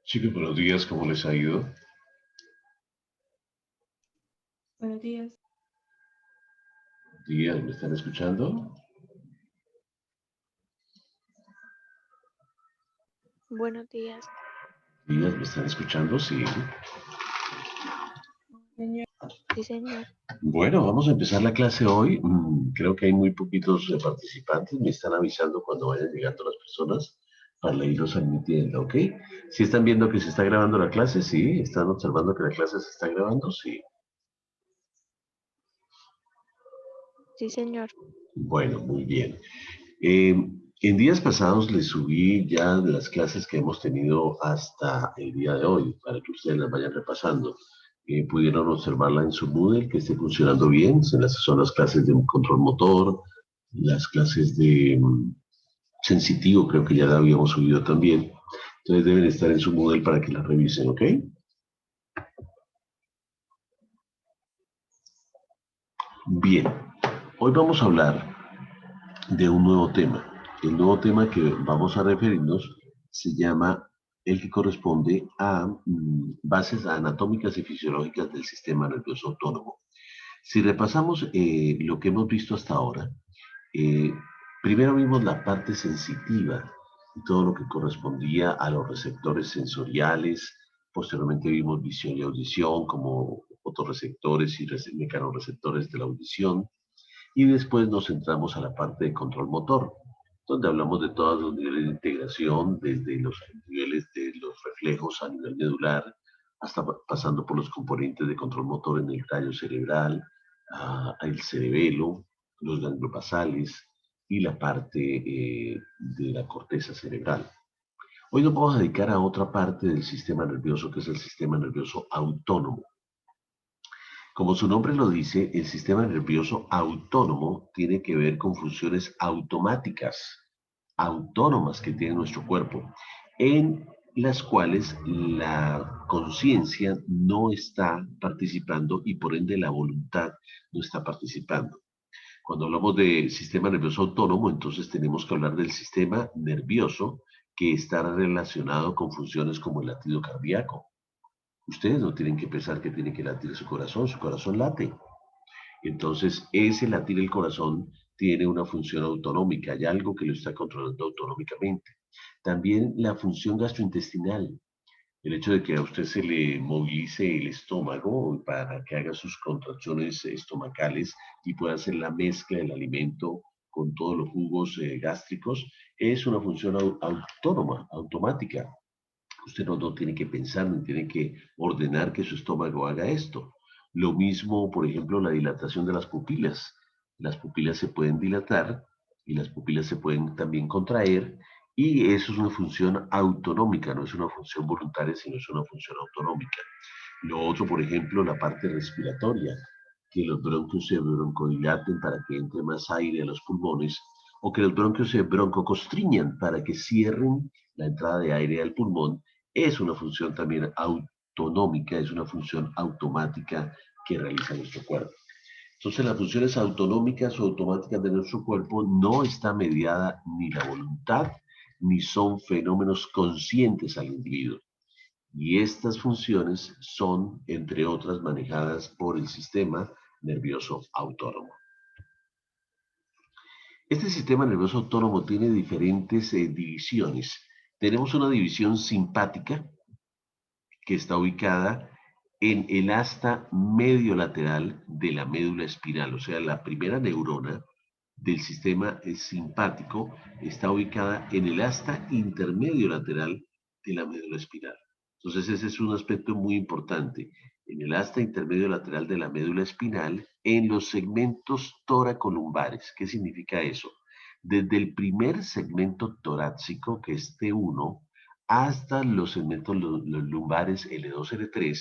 Chicos, buenos días, ¿cómo les ha ido? Buenos días. Días, ¿me están escuchando? Buenos días. Días, ¿me están escuchando? Sí. Señor, Sí, señor. Bueno, vamos a empezar la clase hoy. Creo que hay muy poquitos participantes. Me están avisando cuando vayan llegando las personas para irlos admitiendo, ¿ok? ¿Sí están viendo que se está grabando la clase? Sí. ¿Están observando que la clase se está grabando? Sí. Sí, señor. Bueno, muy bien. Eh, en días pasados les subí ya las clases que hemos tenido hasta el día de hoy, para que ustedes las vayan repasando. Pudieron observarla en su Moodle, que esté funcionando bien. Son las clases de control motor, las clases de sensitivo, creo que ya la habíamos subido también. Entonces deben estar en su Moodle para que la revisen, ¿ok? Bien, hoy vamos a hablar de un nuevo tema. El nuevo tema que vamos a referirnos se llama el que corresponde a bases anatómicas y fisiológicas del sistema nervioso autónomo. Si repasamos lo que hemos visto hasta ahora, eh, primero vimos la parte sensitiva y todo lo que correspondía a los receptores sensoriales. Posteriormente vimos visión y audición como fotorreceptores y mecanorreceptores de la audición. Y después nos centramos a la parte de control motor, donde hablamos de todos los niveles de integración, desde los niveles de los reflejos a nivel medular, hasta pasando por los componentes de control motor en el tallo cerebral, el cerebelo, los ganglios basales y la parte de la corteza cerebral. Hoy nos vamos a dedicar a otra parte del sistema nervioso, que es el sistema nervioso autónomo. Como su nombre lo dice, el sistema nervioso autónomo tiene que ver con funciones automáticas, autónomas que tiene nuestro cuerpo, en las cuales la conciencia no está participando y por ende la voluntad no está participando. Cuando hablamos de sistema nervioso autónomo, entonces tenemos que hablar del sistema nervioso que está relacionado con funciones como el latido cardíaco. Ustedes no tienen que pensar que tiene que latir su corazón late. Entonces, ese latir del corazón tiene una función autonómica, hay algo que lo está controlando autonómicamente. También la función gastrointestinal, el hecho de que a usted se le movilice el estómago para que haga sus contracciones estomacales y pueda hacer la mezcla del alimento con todos los jugos gástricos, es una función autónoma, automática. Usted no tiene que pensar ni tiene que ordenar que su estómago haga esto. Lo mismo, por ejemplo, la dilatación de las pupilas. Las pupilas se pueden dilatar y las pupilas se pueden también contraer y eso es una función autonómica, no es una función voluntaria, sino es una función autonómica. Lo otro, por ejemplo, la parte respiratoria, que los bronquios se broncodilaten para que entre más aire a los pulmones, o que los bronquios se broncoconstriñan para que cierren la entrada de aire al pulmón, es una función también autonómica, es una función automática que realiza nuestro cuerpo. Entonces, las funciones autonómicas o automáticas de nuestro cuerpo no está mediada ni la voluntad, ni son fenómenos conscientes al individuo. Y estas funciones son, entre otras, manejadas por el sistema nervioso autónomo. Este sistema nervioso autónomo tiene diferentes divisiones. Tenemos una división simpática que está ubicada en el asta medio lateral de la médula espinal, o sea, la primera neurona del sistema simpático está ubicada en el asta intermedio lateral de la médula espinal. Entonces ese es un aspecto muy importante. En el asta intermedio lateral de la médula espinal, en los segmentos toracolumbares. ¿Qué significa eso? Desde el primer segmento torácico, que es T1, hasta los segmentos los lumbares L2, L3,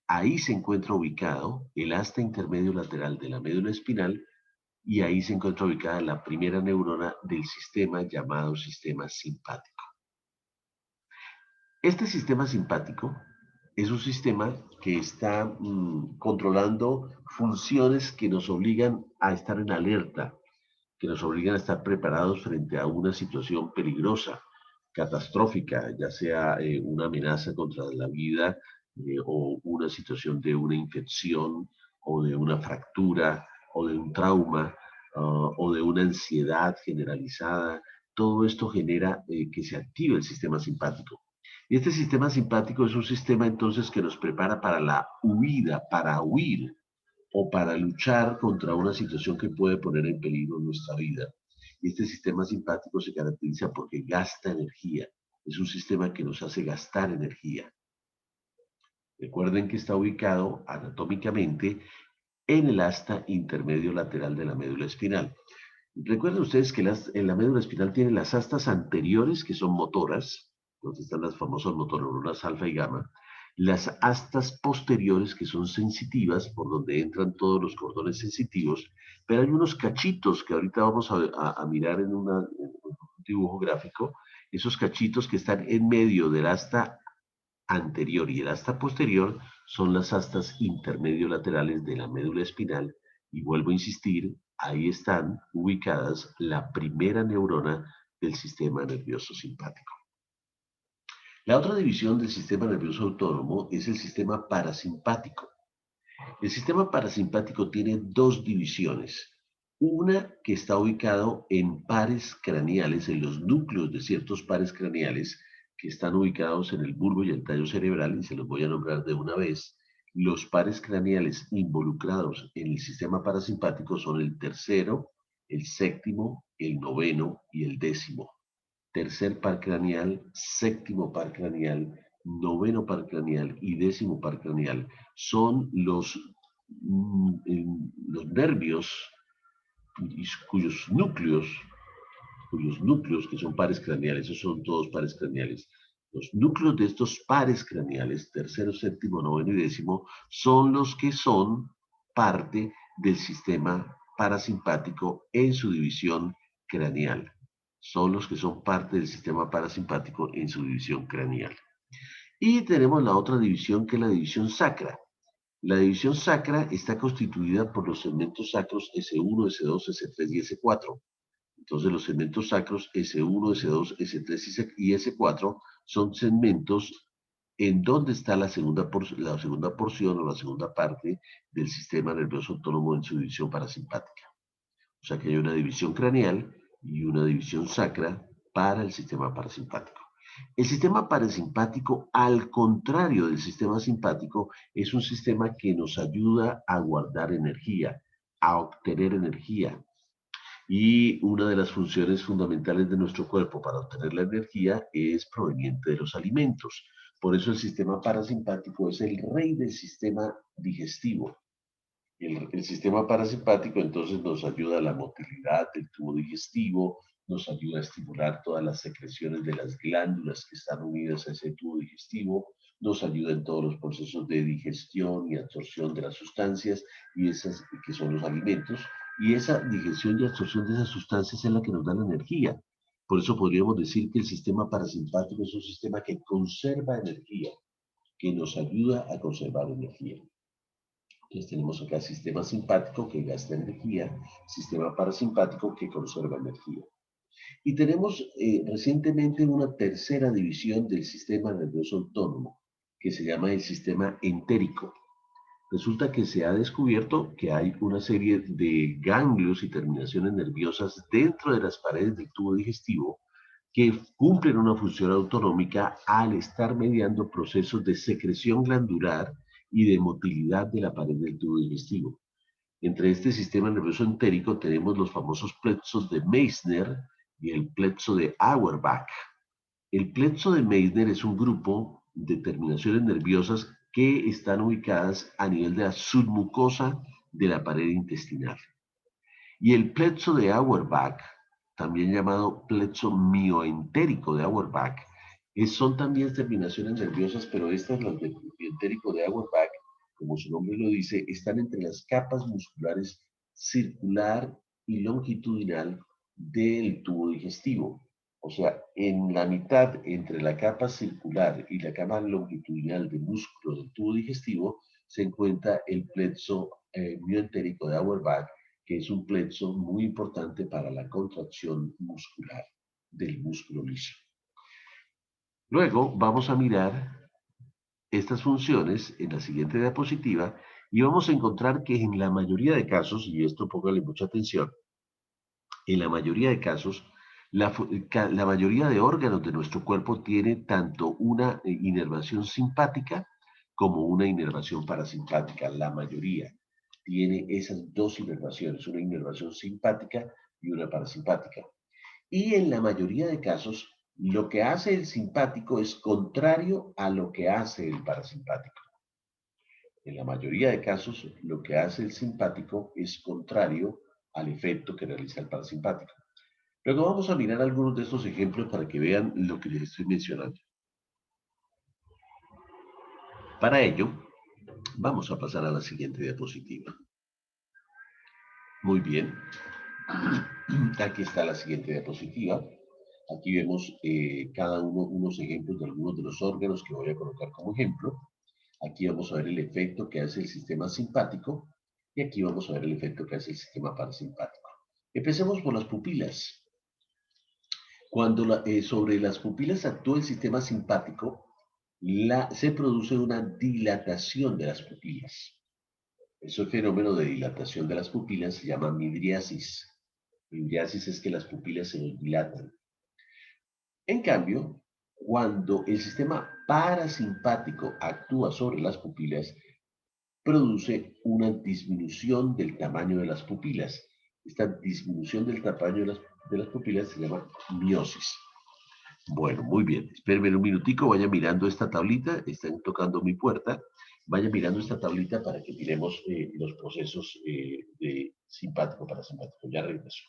ahí se encuentra ubicado el asta intermedio lateral de la médula espinal y ahí se encuentra ubicada la primera neurona del sistema llamado sistema simpático. Este sistema simpático es un sistema que está controlando funciones que nos obligan a estar en alerta, que nos obligan a estar preparados frente a una situación peligrosa. catastrófica, ya sea una amenaza contra la vida o una situación de una infección o de una fractura o de un trauma o de una ansiedad generalizada. Todo esto genera que se active el sistema simpático. Y este sistema simpático es un sistema entonces que nos prepara para la huida, para huir o para luchar contra una situación que puede poner en peligro nuestra vida. Y este sistema simpático se caracteriza porque gasta energía. Es un sistema que nos hace gastar energía. Recuerden que está ubicado anatómicamente en el asta intermedio lateral de la médula espinal. Recuerden ustedes que en la médula espinal tiene las astas anteriores, que son motoras, donde están las famosas motoneuronas alfa y gamma, las astas posteriores, que son sensitivas, por donde entran todos los cordones sensitivos, pero hay unos cachitos que ahorita vamos a mirar en un dibujo gráfico, esos cachitos que están en medio del asta anterior y el asta posterior son las astas intermedio laterales de la médula espinal y vuelvo a insistir, ahí están ubicadas la primera neurona del sistema nervioso simpático. La otra división del sistema nervioso autónomo es el sistema parasimpático. El sistema parasimpático tiene dos divisiones. Una que está ubicado en pares craneales, en los núcleos de ciertos pares craneales que están ubicados en el bulbo y el tallo cerebral, y se los voy a nombrar de una vez. Los pares craneales involucrados en el sistema parasimpático son el tercero, el séptimo, el noveno y el décimo. Tercer par craneal, séptimo par craneal, noveno par craneal y décimo par craneal son los nervios cuyos núcleos, que son pares craneales, esos son todos pares craneales. Los núcleos de estos pares craneales, tercero, séptimo, noveno y décimo, son los que son parte del sistema parasimpático en su división craneal. Son los que son parte del sistema parasimpático en su división craneal. Y tenemos la otra división, que es la división sacra. La división sacra está constituida por los segmentos sacros S1, S2, S3 y S4. Entonces los segmentos sacros S1, S2, S3 y S4 son segmentos en donde está la segunda porción o la segunda parte del sistema nervioso autónomo en su división parasimpática. O sea que hay una división craneal y una división sacra para el sistema parasimpático. El sistema parasimpático, al contrario del sistema simpático, es un sistema que nos ayuda a guardar energía, a obtener energía. Y una de las funciones fundamentales de nuestro cuerpo para obtener la energía es proveniente de los alimentos. Por eso el sistema parasimpático es el rey del sistema digestivo. El sistema parasimpático entonces nos ayuda a la motilidad del tubo digestivo, nos ayuda a estimular todas las secreciones de las glándulas que están unidas a ese tubo digestivo, nos ayuda en todos los procesos de digestión y absorción de las sustancias y esas que son los alimentos, y esa digestión y absorción de esas sustancias es la que nos da la energía. Por eso podríamos decir que el sistema parasimpático es un sistema que conserva energía, que nos ayuda a conservar energía. Entonces tenemos acá sistema simpático que gasta energía, sistema parasimpático que conserva energía. Y tenemos recientemente una tercera división del sistema nervioso autónomo, que se llama el sistema entérico. Resulta que se ha descubierto que hay una serie de ganglios y terminaciones nerviosas dentro de las paredes del tubo digestivo que cumplen una función autonómica al estar mediando procesos de secreción glandular y de motilidad de la pared del tubo digestivo. Entre este sistema nervioso entérico tenemos los famosos plexos de Meissner y el plexo de Auerbach. El plexo de Meissner es un grupo de terminaciones nerviosas que están ubicadas a nivel de la submucosa de la pared intestinal. Y el plexo de Auerbach, también llamado plexo mioentérico de Auerbach, son también terminaciones nerviosas, pero estas, las del mioentérico de Auerbach, como su nombre lo dice, están entre las capas musculares circular y longitudinal del tubo digestivo. O sea, en la mitad entre la capa circular y la capa longitudinal del músculo del tubo digestivo se encuentra el plexo mioentérico de Auerbach, que es un plexo muy importante para la contracción muscular del músculo liso. Luego vamos a mirar estas funciones en la siguiente diapositiva y vamos a encontrar que en la mayoría de casos, y esto póngale mucha atención, en la mayoría de casos, la mayoría de órganos de nuestro cuerpo tiene tanto una inervación simpática como una inervación parasimpática. La mayoría tiene esas dos inervaciones, una inervación simpática y una parasimpática. Y en la mayoría de casos, lo que hace el simpático es contrario a lo que hace el parasimpático. En la mayoría de casos, lo que hace el simpático es contrario al efecto que realiza el parasimpático. Luego vamos a mirar algunos de estos ejemplos para que vean lo que les estoy mencionando. Para ello, vamos a pasar a la siguiente diapositiva. Muy bien. Aquí está la siguiente diapositiva. Aquí vemos cada uno unos ejemplos de algunos de los órganos que voy a colocar como ejemplo. Aquí vamos a ver el efecto que hace el sistema simpático y aquí vamos a ver el efecto que hace el sistema parasimpático. Empecemos por las pupilas. Cuando sobre las pupilas actúa el sistema simpático, se produce una dilatación de las pupilas. Ese fenómeno de dilatación de las pupilas se llama midriasis. Midriasis es que las pupilas se nos dilatan. En cambio, cuando el sistema parasimpático actúa sobre las pupilas, produce una disminución del tamaño de las pupilas. Esta disminución del tamaño de las pupilas se llama miosis. Bueno, muy bien. Espérenme un minutico, vaya mirando esta tablita, están tocando mi puerta. Vaya mirando esta tablita para que miremos los procesos de simpático parasimpático. Ya regreso.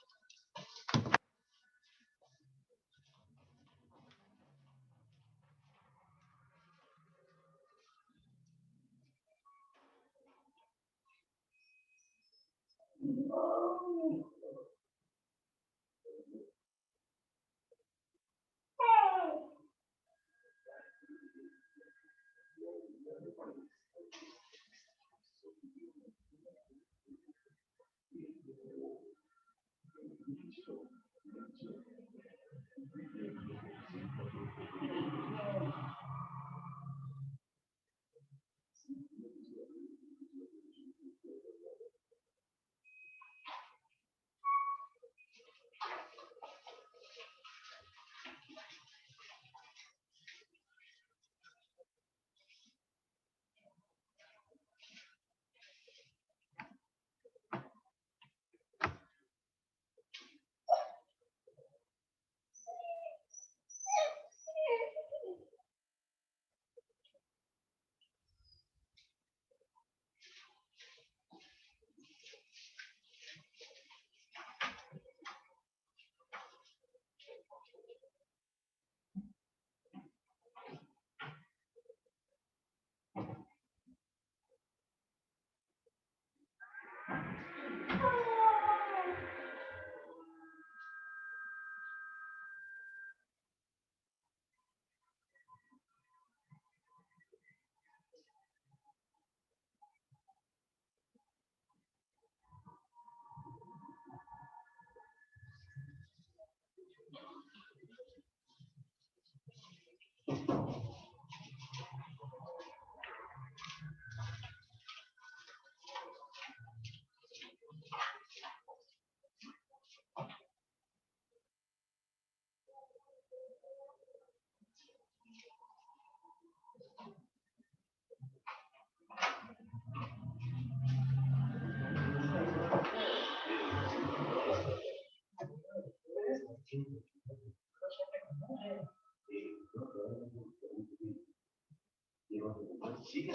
Sí,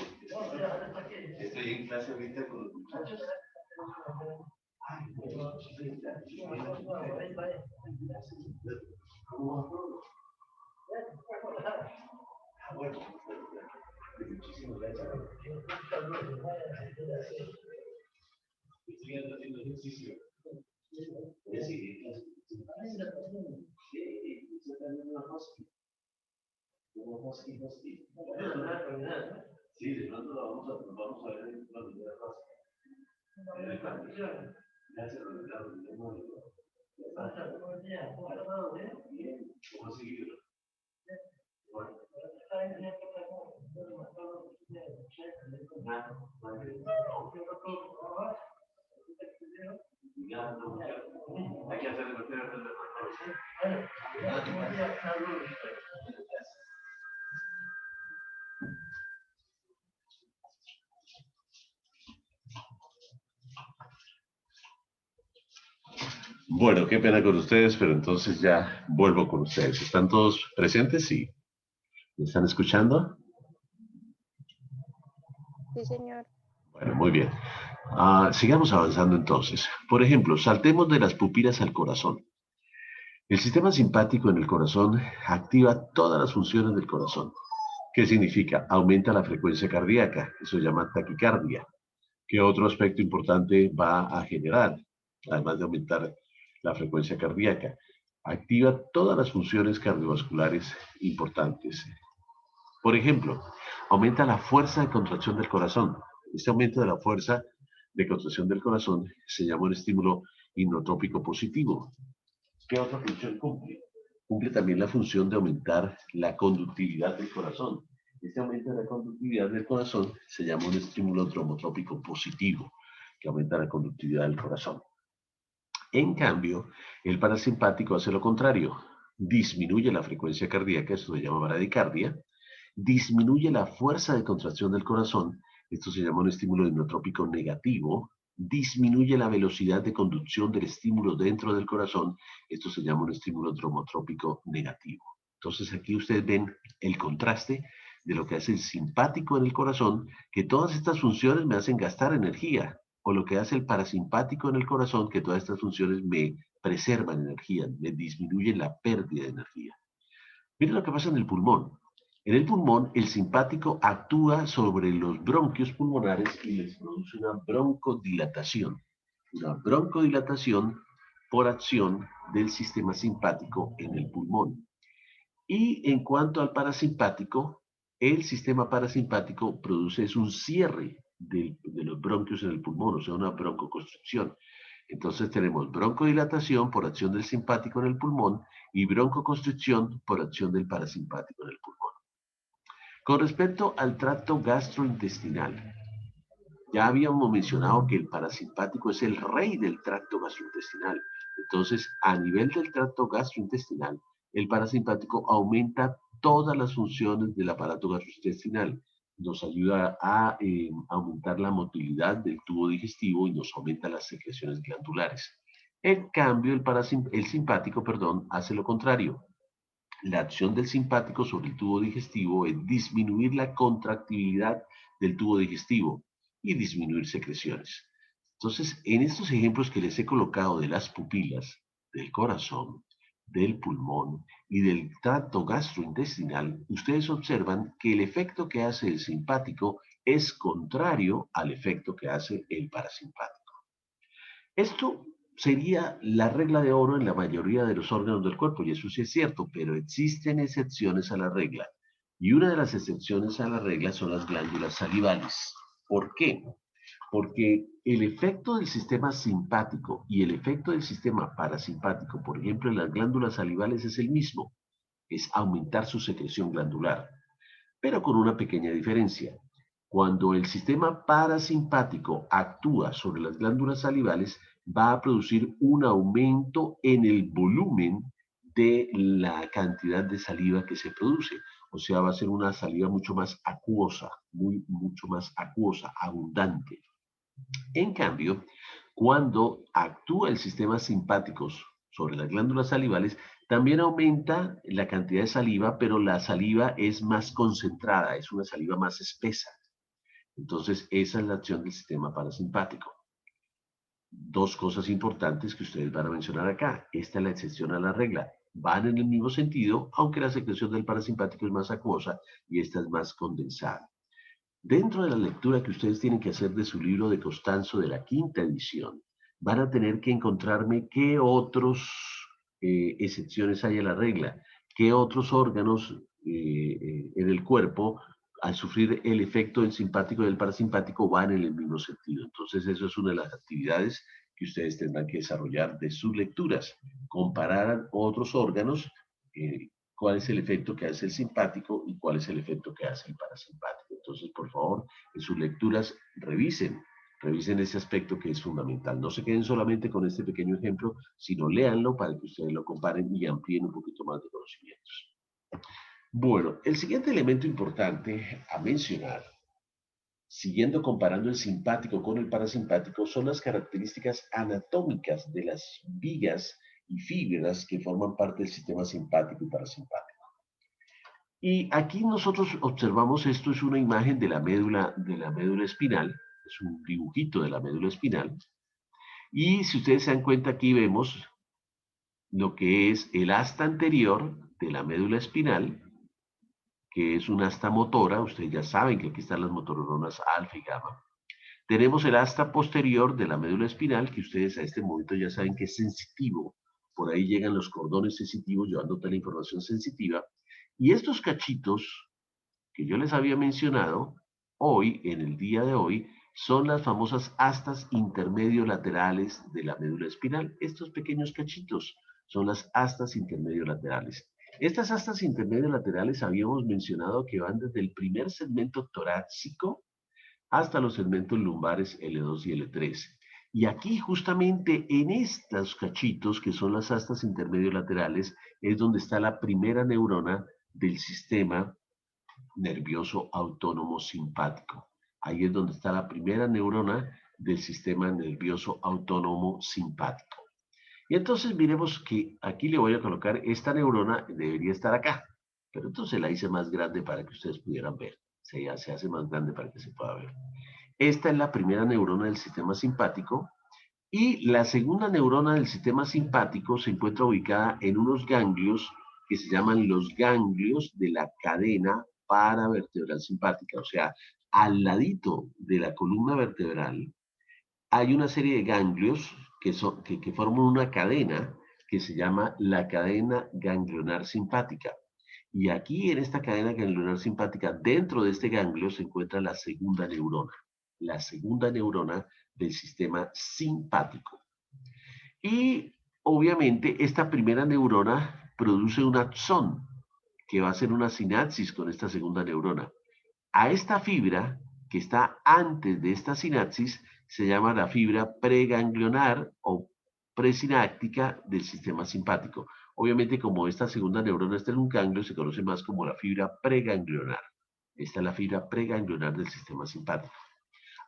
estoy en clase ahorita con los muchachos. Bueno, muchísimas gracias. Estoy haciendo ejercicio. Sí, de pronto lo vamos a ver en la primera fase. Gracias, Ricardo. Bien, ¿cómo ha seguido? Bueno. Bueno, qué pena con ustedes, pero entonces ya vuelvo con ustedes. ¿Están todos presentes? Sí. ¿Me están escuchando? Sí, señor. Bueno, muy bien. Sigamos avanzando entonces. Por ejemplo, saltemos de las pupilas al corazón. El sistema simpático en el corazón activa todas las funciones del corazón. ¿Qué significa? Aumenta la frecuencia cardíaca, eso se llama taquicardia. ¿Qué otro aspecto importante va a generar? Además de aumentar la frecuencia cardíaca, activa todas las funciones cardiovasculares importantes. Por ejemplo, aumenta la fuerza de contracción del corazón. Este aumento de la fuerza de contracción del corazón se llama un estímulo inotrópico positivo. ¿Qué otra función cumple? Cumple también la función de aumentar la conductividad del corazón. Este aumento de la conductividad del corazón se llama un estímulo tromotrópico positivo, que aumenta la conductividad del corazón. En cambio, el parasimpático hace lo contrario. Disminuye la frecuencia cardíaca, esto se llama bradicardia, disminuye la fuerza de contracción del corazón, esto se llama un estímulo inotrópico negativo, disminuye la velocidad de conducción del estímulo dentro del corazón, esto se llama un estímulo tromotrópico negativo. Entonces aquí ustedes ven el contraste de lo que hace el simpático en el corazón, que todas estas funciones me hacen gastar energía, o lo que hace el parasimpático en el corazón, que todas estas funciones me preservan energía, me disminuyen la pérdida de energía. Miren lo que pasa en el pulmón. En el pulmón, el simpático actúa sobre los bronquios pulmonares y les produce una broncodilatación. Una broncodilatación por acción del sistema simpático en el pulmón. Y en cuanto al parasimpático, el sistema parasimpático produce un cierre de los bronquios en el pulmón, o sea, una broncoconstricción. Entonces tenemos broncodilatación por acción del simpático en el pulmón y broncoconstricción por acción del parasimpático en el pulmón. Con respecto al tracto gastrointestinal, ya habíamos mencionado que el parasimpático es el rey del tracto gastrointestinal. Entonces, a nivel del tracto gastrointestinal, el parasimpático aumenta todas las funciones del aparato gastrointestinal. Nos ayuda a aumentar la motilidad del tubo digestivo y nos aumenta las secreciones glandulares. En cambio, el simpático, hace lo contrario. La acción del simpático sobre el tubo digestivo es disminuir la contractibilidad del tubo digestivo y disminuir secreciones. Entonces, en estos ejemplos que les he colocado de las pupilas, del corazón, del pulmón y del tracto gastrointestinal, ustedes observan que el efecto que hace el simpático es contrario al efecto que hace el parasimpático. Esto sería la regla de oro en la mayoría de los órganos del cuerpo, y eso sí es cierto, pero existen excepciones a la regla. Y una de las excepciones a la regla son las glándulas salivales. ¿Por qué? Porque el efecto del sistema simpático y el efecto del sistema parasimpático, por ejemplo, en las glándulas salivales es el mismo, es aumentar su secreción glandular, pero con una pequeña diferencia. Cuando el sistema parasimpático actúa sobre las glándulas salivales, va a producir un aumento en el volumen de la cantidad de saliva que se produce. O sea, va a ser una saliva mucho más acuosa, mucho más acuosa, abundante. En cambio, cuando actúa el sistema simpático sobre las glándulas salivales, también aumenta la cantidad de saliva, pero la saliva es más concentrada, es una saliva más espesa. Entonces, esa es la acción del sistema parasimpático. Dos cosas importantes que ustedes van a mencionar acá. Esta es la excepción a la regla. Van en el mismo sentido, aunque la secreción del parasimpático es más acuosa y esta es más condensada. Dentro de la lectura que ustedes tienen que hacer de su libro de Costanzo de la quinta edición, van a tener que encontrarme qué otras excepciones hay a la regla, qué otros órganos en el cuerpo, al sufrir el efecto del simpático y del parasimpático, van en el mismo sentido. Entonces, eso es una de las actividades que ustedes tendrán que desarrollar de sus lecturas, comparar otros órganos cuál es el efecto que hace el simpático y cuál es el efecto que hace el parasimpático. Entonces, por favor, en sus lecturas revisen ese aspecto que es fundamental. No se queden solamente con este pequeño ejemplo, sino léanlo para que ustedes lo comparen y amplíen un poquito más de conocimientos. Bueno, el siguiente elemento importante a mencionar, siguiendo comparando el simpático con el parasimpático, son las características anatómicas de las vigas y fibras que forman parte del sistema simpático y parasimpático. Y aquí nosotros observamos, esto es una imagen de la médula espinal, es un dibujito de la médula espinal, y si ustedes se dan cuenta aquí vemos lo que es el asta anterior de la médula espinal, que es una asta motora, ustedes ya saben que aquí están las motoneuronas alfa y gamma. Tenemos el asta posterior de la médula espinal, que ustedes a este momento ya saben que es sensitivo. Por ahí llegan los cordones sensitivos llevando toda la información sensitiva. Y estos cachitos que yo les había mencionado, hoy, en el día de hoy, son las famosas astas intermedio laterales de la médula espinal. Estos pequeños cachitos son las astas intermedio laterales. Estas astas intermedio laterales habíamos mencionado que van desde el primer segmento torácico hasta los segmentos lumbares L2 y L3. Y aquí justamente en estos cachitos, que son las astas intermedio laterales, es donde está la primera neurona del sistema nervioso autónomo simpático. Ahí es donde está la primera neurona del sistema nervioso autónomo simpático. Y entonces miremos que aquí le voy a colocar esta neurona, debería estar acá, pero entonces la hice más grande para que ustedes pudieran ver. Se hace más grande para que se pueda ver. Esta es la primera neurona del sistema simpático y la segunda neurona del sistema simpático se encuentra ubicada en unos ganglios que se llaman los ganglios de la cadena paravertebral simpática. O sea, al ladito de la columna vertebral hay una serie de ganglios que forman una cadena que se llama la cadena ganglionar simpática. Y aquí en esta cadena ganglionar simpática, dentro de este ganglio se encuentra la segunda neurona del sistema simpático. Y obviamente esta primera neurona produce un axón que va a hacer una sinapsis con esta segunda neurona. A esta fibra que está antes de esta sinapsis se llama la fibra preganglionar o presináptica del sistema simpático. Obviamente, como esta segunda neurona está en un ganglio, se conoce más como la fibra preganglionar. Esta es la fibra preganglionar del sistema simpático.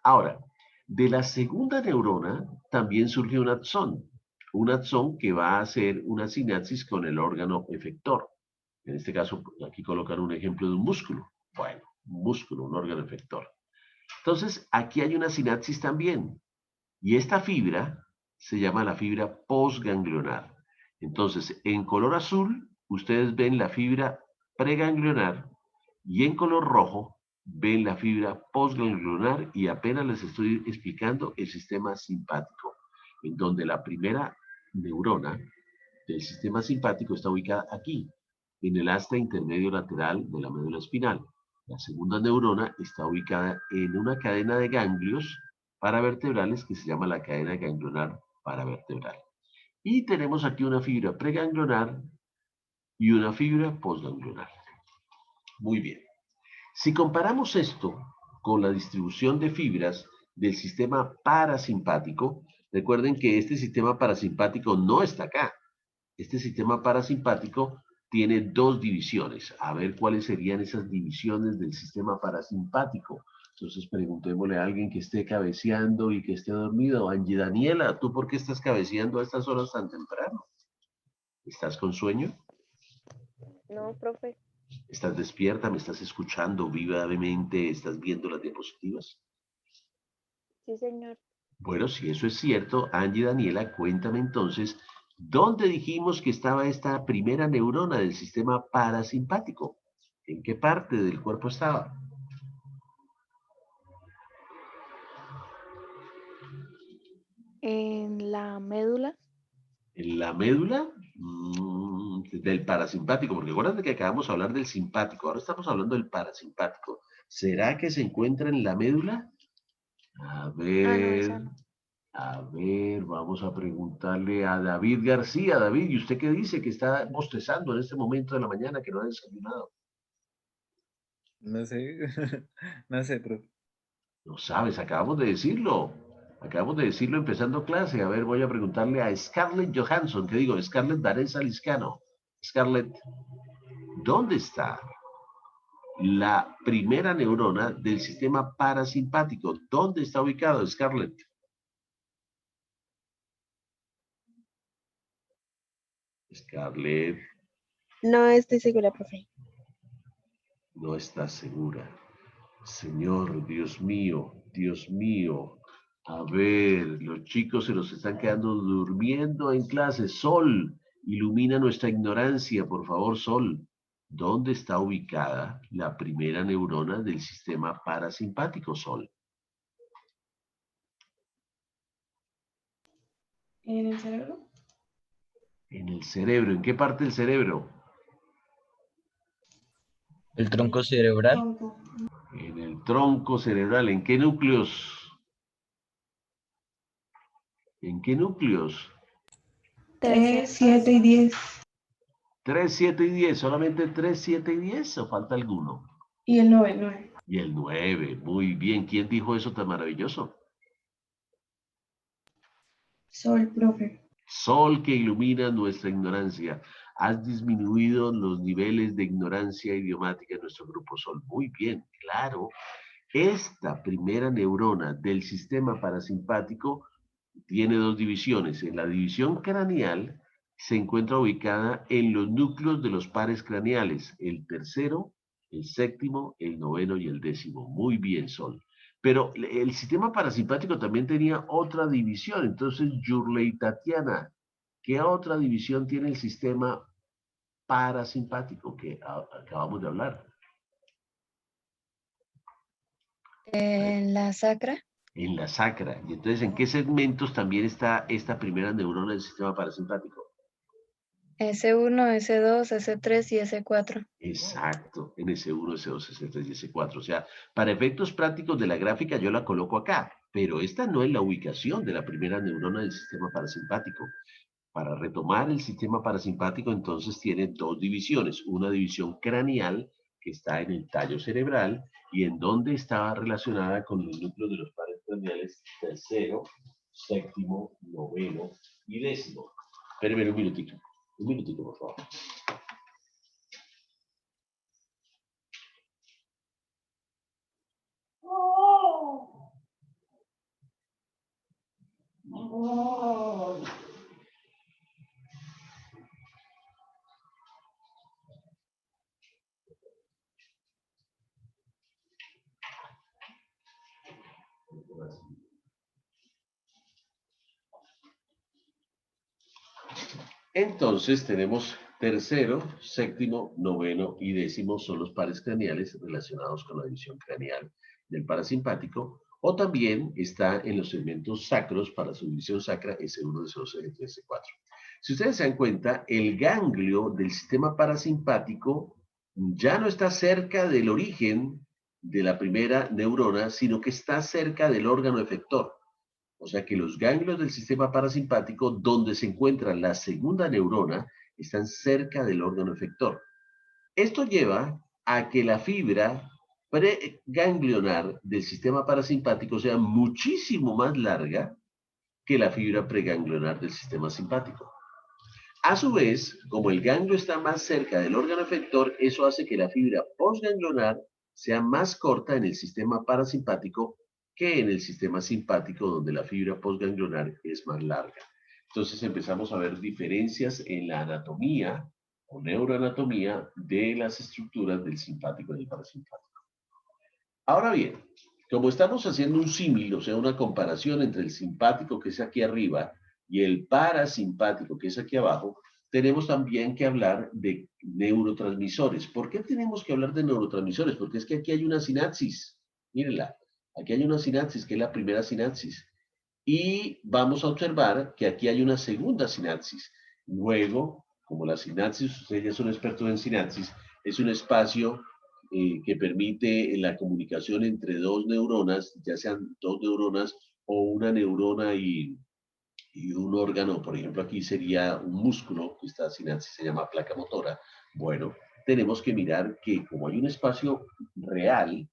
Ahora, de la segunda neurona también surge un axón que va a hacer una sinapsis con el órgano efector. En este caso, aquí colocan un ejemplo de un músculo. Bueno, un músculo, un órgano efector. Entonces, aquí hay una sinapsis también. Y esta fibra se llama la fibra postganglionar. Entonces, en color azul, ustedes ven la fibra preganglionar y en color rojo ven la fibra postganglionar y apenas les estoy explicando el sistema simpático, en donde la primera neurona del sistema simpático está ubicada aquí, en el asta intermedio lateral de la médula espinal. La segunda neurona está ubicada en una cadena de ganglios paravertebrales que se llama la cadena ganglionar paravertebral. Y tenemos aquí una fibra preganglionar y una fibra postganglionar. Muy bien. Si comparamos esto con la distribución de fibras del sistema parasimpático, recuerden que este sistema parasimpático no está acá. Este sistema parasimpático tiene dos divisiones. A ver cuáles serían esas divisiones del sistema parasimpático. Entonces preguntémosle a alguien que esté cabeceando y que esté dormido. Angie Daniela, ¿tú por qué estás cabeceando a estas horas tan temprano? ¿Estás con sueño? No, profe. ¿Estás despierta? ¿Me estás escuchando vivamente? ¿Estás viendo las diapositivas? Sí, señor. Bueno, si eso es cierto, Angie Daniela, cuéntame entonces, ¿dónde dijimos que estaba esta primera neurona del sistema parasimpático? ¿En qué parte del cuerpo estaba? En la médula. ¿En la médula? Del parasimpático, porque acuérdate que acabamos de hablar del simpático, ahora estamos hablando del parasimpático. ¿Será que se encuentra en la médula? A Ah, no, esa ver, no. A ver, vamos a preguntarle a David García. David, ¿y usted qué dice? Que está bostezando en este momento de la mañana, que no ha desayunado. No sé, no sé, profe. No sabes, acabamos de decirlo. Acabamos de decirlo empezando clase. A ver, voy a preguntarle a Scarlett Johansson, que digo, Scarlett Vanessa Liscano. Scarlett, ¿dónde está la primera neurona del sistema parasimpático? ¿Dónde está ubicado, Scarlett? Scarlett No estoy segura, profe. no está segura. Señor, Dios mío, Dios mío. A ver, los chicos se nos están quedando durmiendo en clase. Sol, ilumina nuestra ignorancia, por favor, Sol. ¿Dónde está ubicada la primera neurona del sistema parasimpático, Sol? ¿En el cerebro? En el cerebro. ¿En qué parte del cerebro? El tronco cerebral. Tronco. En el tronco cerebral. ¿En qué núcleos? ¿En qué núcleos? 3, 7 y 10. 3, 7 y 10. ¿Solamente 3, 7 y 10 o falta alguno? Y el 9, 9. Y el 9. Muy bien. ¿Quién dijo eso tan maravilloso? Sol, profe. Sol que ilumina nuestra ignorancia. Has disminuido los niveles de ignorancia idiomática en nuestro grupo Sol. Muy bien, claro. Esta primera neurona del sistema parasimpático tiene dos divisiones. En la división craneal se encuentra ubicada en los núcleos de los pares craneales, el tercero, el séptimo, el noveno y el décimo. Muy bien, Sol. Pero el sistema parasimpático también tenía otra división. Entonces, Yurley Tatiana, ¿qué otra división tiene el sistema parasimpático que acabamos de hablar? En la sacra, En la sacra. Y entonces, ¿en qué segmentos también está esta primera neurona del sistema parasimpático? S1, S2, S3 y S4. Exacto, en S1, S2, S3 y S4. O sea, para efectos prácticos de la gráfica yo la coloco acá, pero esta no es la ubicación de la primera neurona del sistema parasimpático. Para retomar el sistema parasimpático, entonces tiene dos divisiones. Una división craneal, que está en el tallo cerebral, y en donde está relacionada con los núcleos de los pares craneales tercero, séptimo, noveno y décimo. Espérenme un minutito, por favor. Entonces tenemos tercero, séptimo, noveno y décimo son los pares craneales relacionados con la división craneal del parasimpático, o también está en los segmentos sacros para su división sacra S1, S2, S3, S4. Si ustedes se dan cuenta, el ganglio del sistema parasimpático ya no está cerca del origen de la primera neurona, sino que está cerca del órgano efector. O sea que los ganglios del sistema parasimpático, donde se encuentra la segunda neurona, están cerca del órgano efector. Esto lleva a que la fibra preganglionar del sistema parasimpático sea muchísimo más larga que la fibra preganglionar del sistema simpático. A su vez, como el ganglio está más cerca del órgano efector, eso hace que la fibra postganglionar sea más corta en el sistema parasimpático que en el sistema simpático, donde la fibra postganglionar es más larga. Entonces empezamos a ver diferencias en la anatomía o neuroanatomía de las estructuras del simpático y del parasimpático. Ahora bien, como estamos haciendo un símil, o sea, una comparación entre el simpático, que es aquí arriba, y el parasimpático, que es aquí abajo, tenemos también que hablar de neurotransmisores. ¿Por qué tenemos que hablar de neurotransmisores? Porque es que aquí hay una sinapsis. Mírenla, aquí hay una sinapsis, que es la primera sinapsis. Y vamos a observar que aquí hay una segunda sinapsis. Luego, como la sinapsis, ustedes ya son expertos en sinapsis, es un espacio que permite la comunicación entre dos neuronas, ya sean dos neuronas o una neurona y un órgano, por ejemplo, aquí sería un músculo, que esta sinapsis se llama placa motora. Bueno, tenemos que mirar que como hay un espacio real,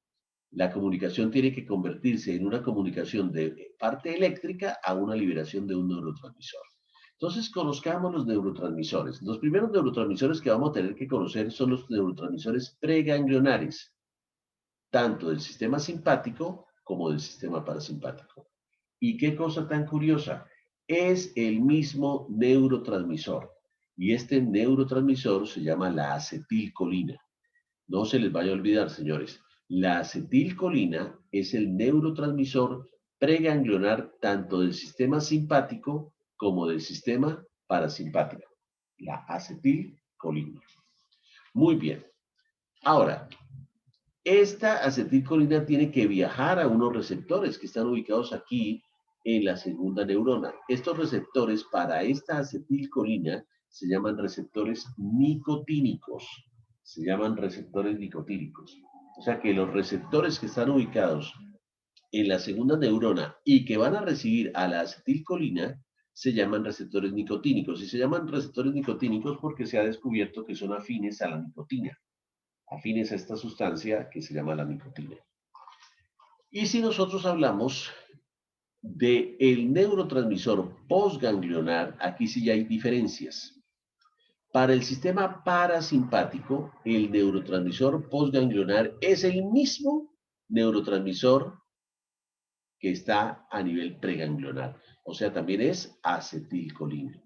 la comunicación tiene que convertirse en una comunicación de parte eléctrica a una liberación de un neurotransmisor. Entonces, conozcamos los neurotransmisores. Los primeros neurotransmisores que vamos a tener que conocer son los neurotransmisores preganglionares, tanto del sistema simpático como del sistema parasimpático. Y qué cosa tan curiosa, es el mismo neurotransmisor. Y este neurotransmisor se llama la acetilcolina. No se les vaya a olvidar, señores. La acetilcolina es el neurotransmisor preganglionar tanto del sistema simpático como del sistema parasimpático. La acetilcolina. Muy bien. Ahora, esta acetilcolina tiene que viajar a unos receptores que están ubicados aquí en la segunda neurona. Estos receptores para esta acetilcolina se llaman receptores nicotínicos. Se llaman receptores nicotínicos. O sea que los receptores que están ubicados en la segunda neurona y que van a recibir a la acetilcolina se llaman receptores nicotínicos. Y se llaman receptores nicotínicos porque se ha descubierto que son afines a la nicotina, afines a esta sustancia que se llama la nicotina. Y si nosotros hablamos del neurotransmisor postganglionar, aquí sí ya hay diferencias. Para el sistema parasimpático, el neurotransmisor postganglionar es el mismo neurotransmisor que está a nivel preganglionar. O sea, también es acetilcolina.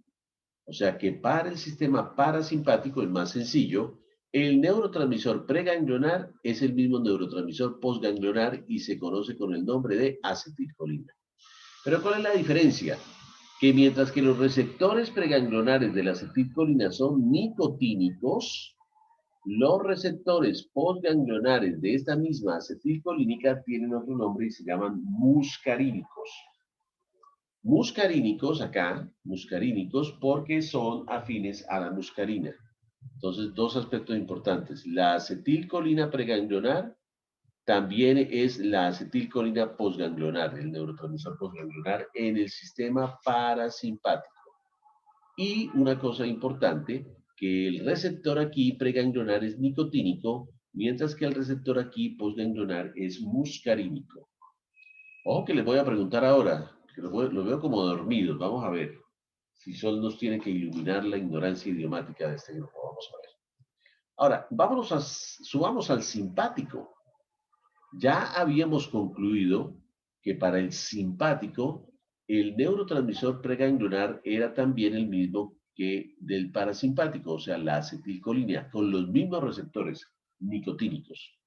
O sea que para el sistema parasimpático es más sencillo. El neurotransmisor preganglionar es el mismo neurotransmisor postganglionar y se conoce con el nombre de acetilcolina. Pero ¿cuál es la diferencia? Que mientras que los receptores preganglionares de la acetilcolina son nicotínicos, los receptores postganglionares de esta misma acetilcolínica tienen otro nombre y se llaman muscarínicos. Muscarínicos acá, muscarínicos porque son afines a la muscarina. Entonces, dos aspectos importantes. La acetilcolina preganglionar también es la acetilcolina postganglionar, el neurotransmisor postganglionar en el sistema parasimpático. Y una cosa importante, que el receptor aquí preganglionar es nicotínico, mientras que el receptor aquí postganglionar es muscarínico. Ojo que les voy a preguntar ahora, que lo veo como dormidos, vamos a ver si Sol nos tiene que iluminar la ignorancia idiomática de este grupo, vamos a ver. Ahora, subamos al simpático. Ya habíamos concluido que para el simpático, el neurotransmisor preganglionar era también el mismo que del parasimpático, o sea, la acetilcolina, con los mismos receptores nicotínicos.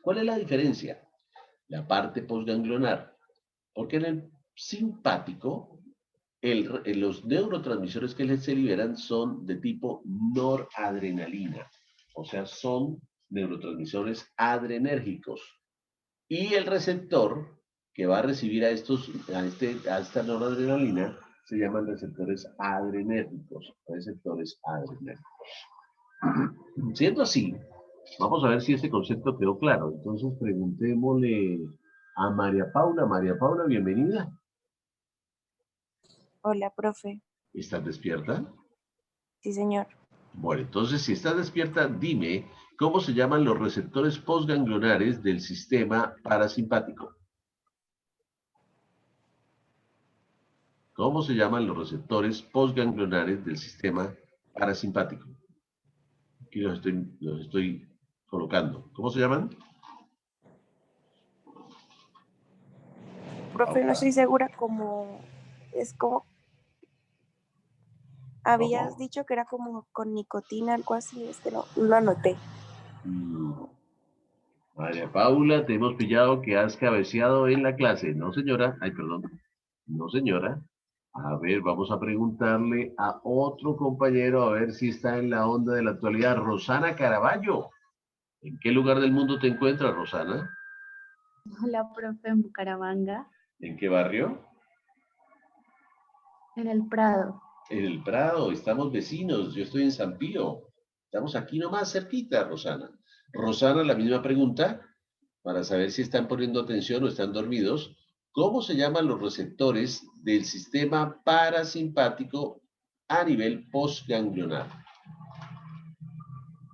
¿Cuál es la diferencia? La parte postganglionar. Porque en el simpático, los neurotransmisores que se liberan son de tipo noradrenalina, o sea, son neurotransmisores adrenérgicos. Y el receptor que va a recibir a esta noradrenalina se llaman receptores adrenérgicos. Siendo así, vamos a ver si este concepto quedó claro. Entonces preguntémosle a María Paula. María Paula, bienvenida. Hola, profe. ¿Estás despierta? Sí, señor. Bueno, entonces si estás despierta, dime cómo se llaman los receptores postganglionares del sistema parasimpático. ¿Cómo se llaman los receptores postganglionares del sistema parasimpático? Aquí los estoy colocando. ¿Cómo se llaman? Profe, no estoy segura es como, habías ¿Cómo? dicho que era como con nicotina, algo así, es que no lo anoté. María Paula, te hemos pillado que has cabeceado en la clase. No, señora. Ay, perdón. No, señora. A ver, vamos a preguntarle a otro compañero a ver si está en la onda de la actualidad. Rosana Caraballo. ¿En qué lugar del mundo te encuentras, Rosana? Hola, profe, en Bucaramanga, ¿En qué barrio? en el Prado. En el Prado. Estamos vecinos. Yo estoy en San Pío. Estamos aquí nomás cerquita, Rosana. Rosana, la misma pregunta para saber si están poniendo atención o están dormidos. ¿Cómo se llaman los receptores del sistema parasimpático a nivel postganglionar?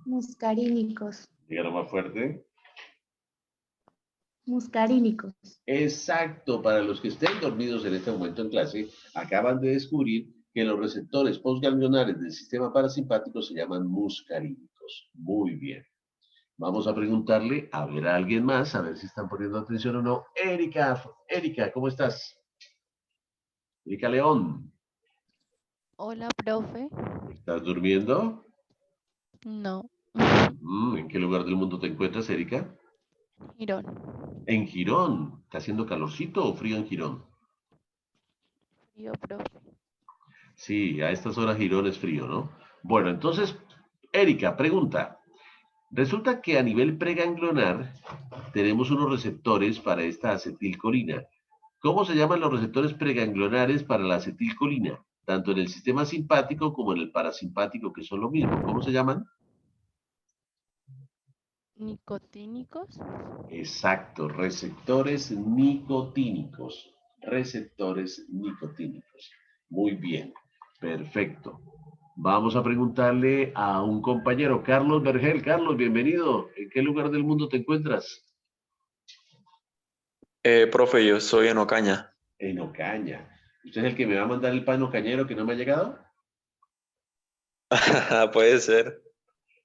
Muscarínicos. Dígalo más fuerte. Muscarínicos. Exacto, para los que estén dormidos en este momento en clase, acaban de descubrir que los receptores postganglionares del sistema parasimpático se llaman muscarínicos. Muy bien. Vamos a preguntarle a ver a alguien más, a ver si están poniendo atención o no. Erika, ¿cómo estás? Erika León, Hola, profe. ¿estás durmiendo? No, ¿En qué lugar del mundo te encuentras, Erika? Girón. En Girón. ¿Está haciendo calorcito o frío en Girón? Frío, profe. Sí, a estas horas Girón es frío, ¿no? Bueno, entonces, Erika, pregunta. Resulta que a nivel preganglionar tenemos unos receptores para esta acetilcolina. ¿Cómo se llaman los receptores preganglionares para la acetilcolina? Tanto en el sistema simpático como en el parasimpático, que son lo mismo. ¿Cómo se llaman? Nicotínicos. Exacto, receptores nicotínicos. Receptores nicotínicos. Muy bien, perfecto. Vamos a preguntarle a un compañero, Carlos Vergel. Carlos, bienvenido. ¿En qué lugar del mundo te encuentras? Profe, yo soy en Ocaña. En Ocaña. ¿Usted es el que me va a mandar el pan ocañero que no me ha llegado? Puede ser.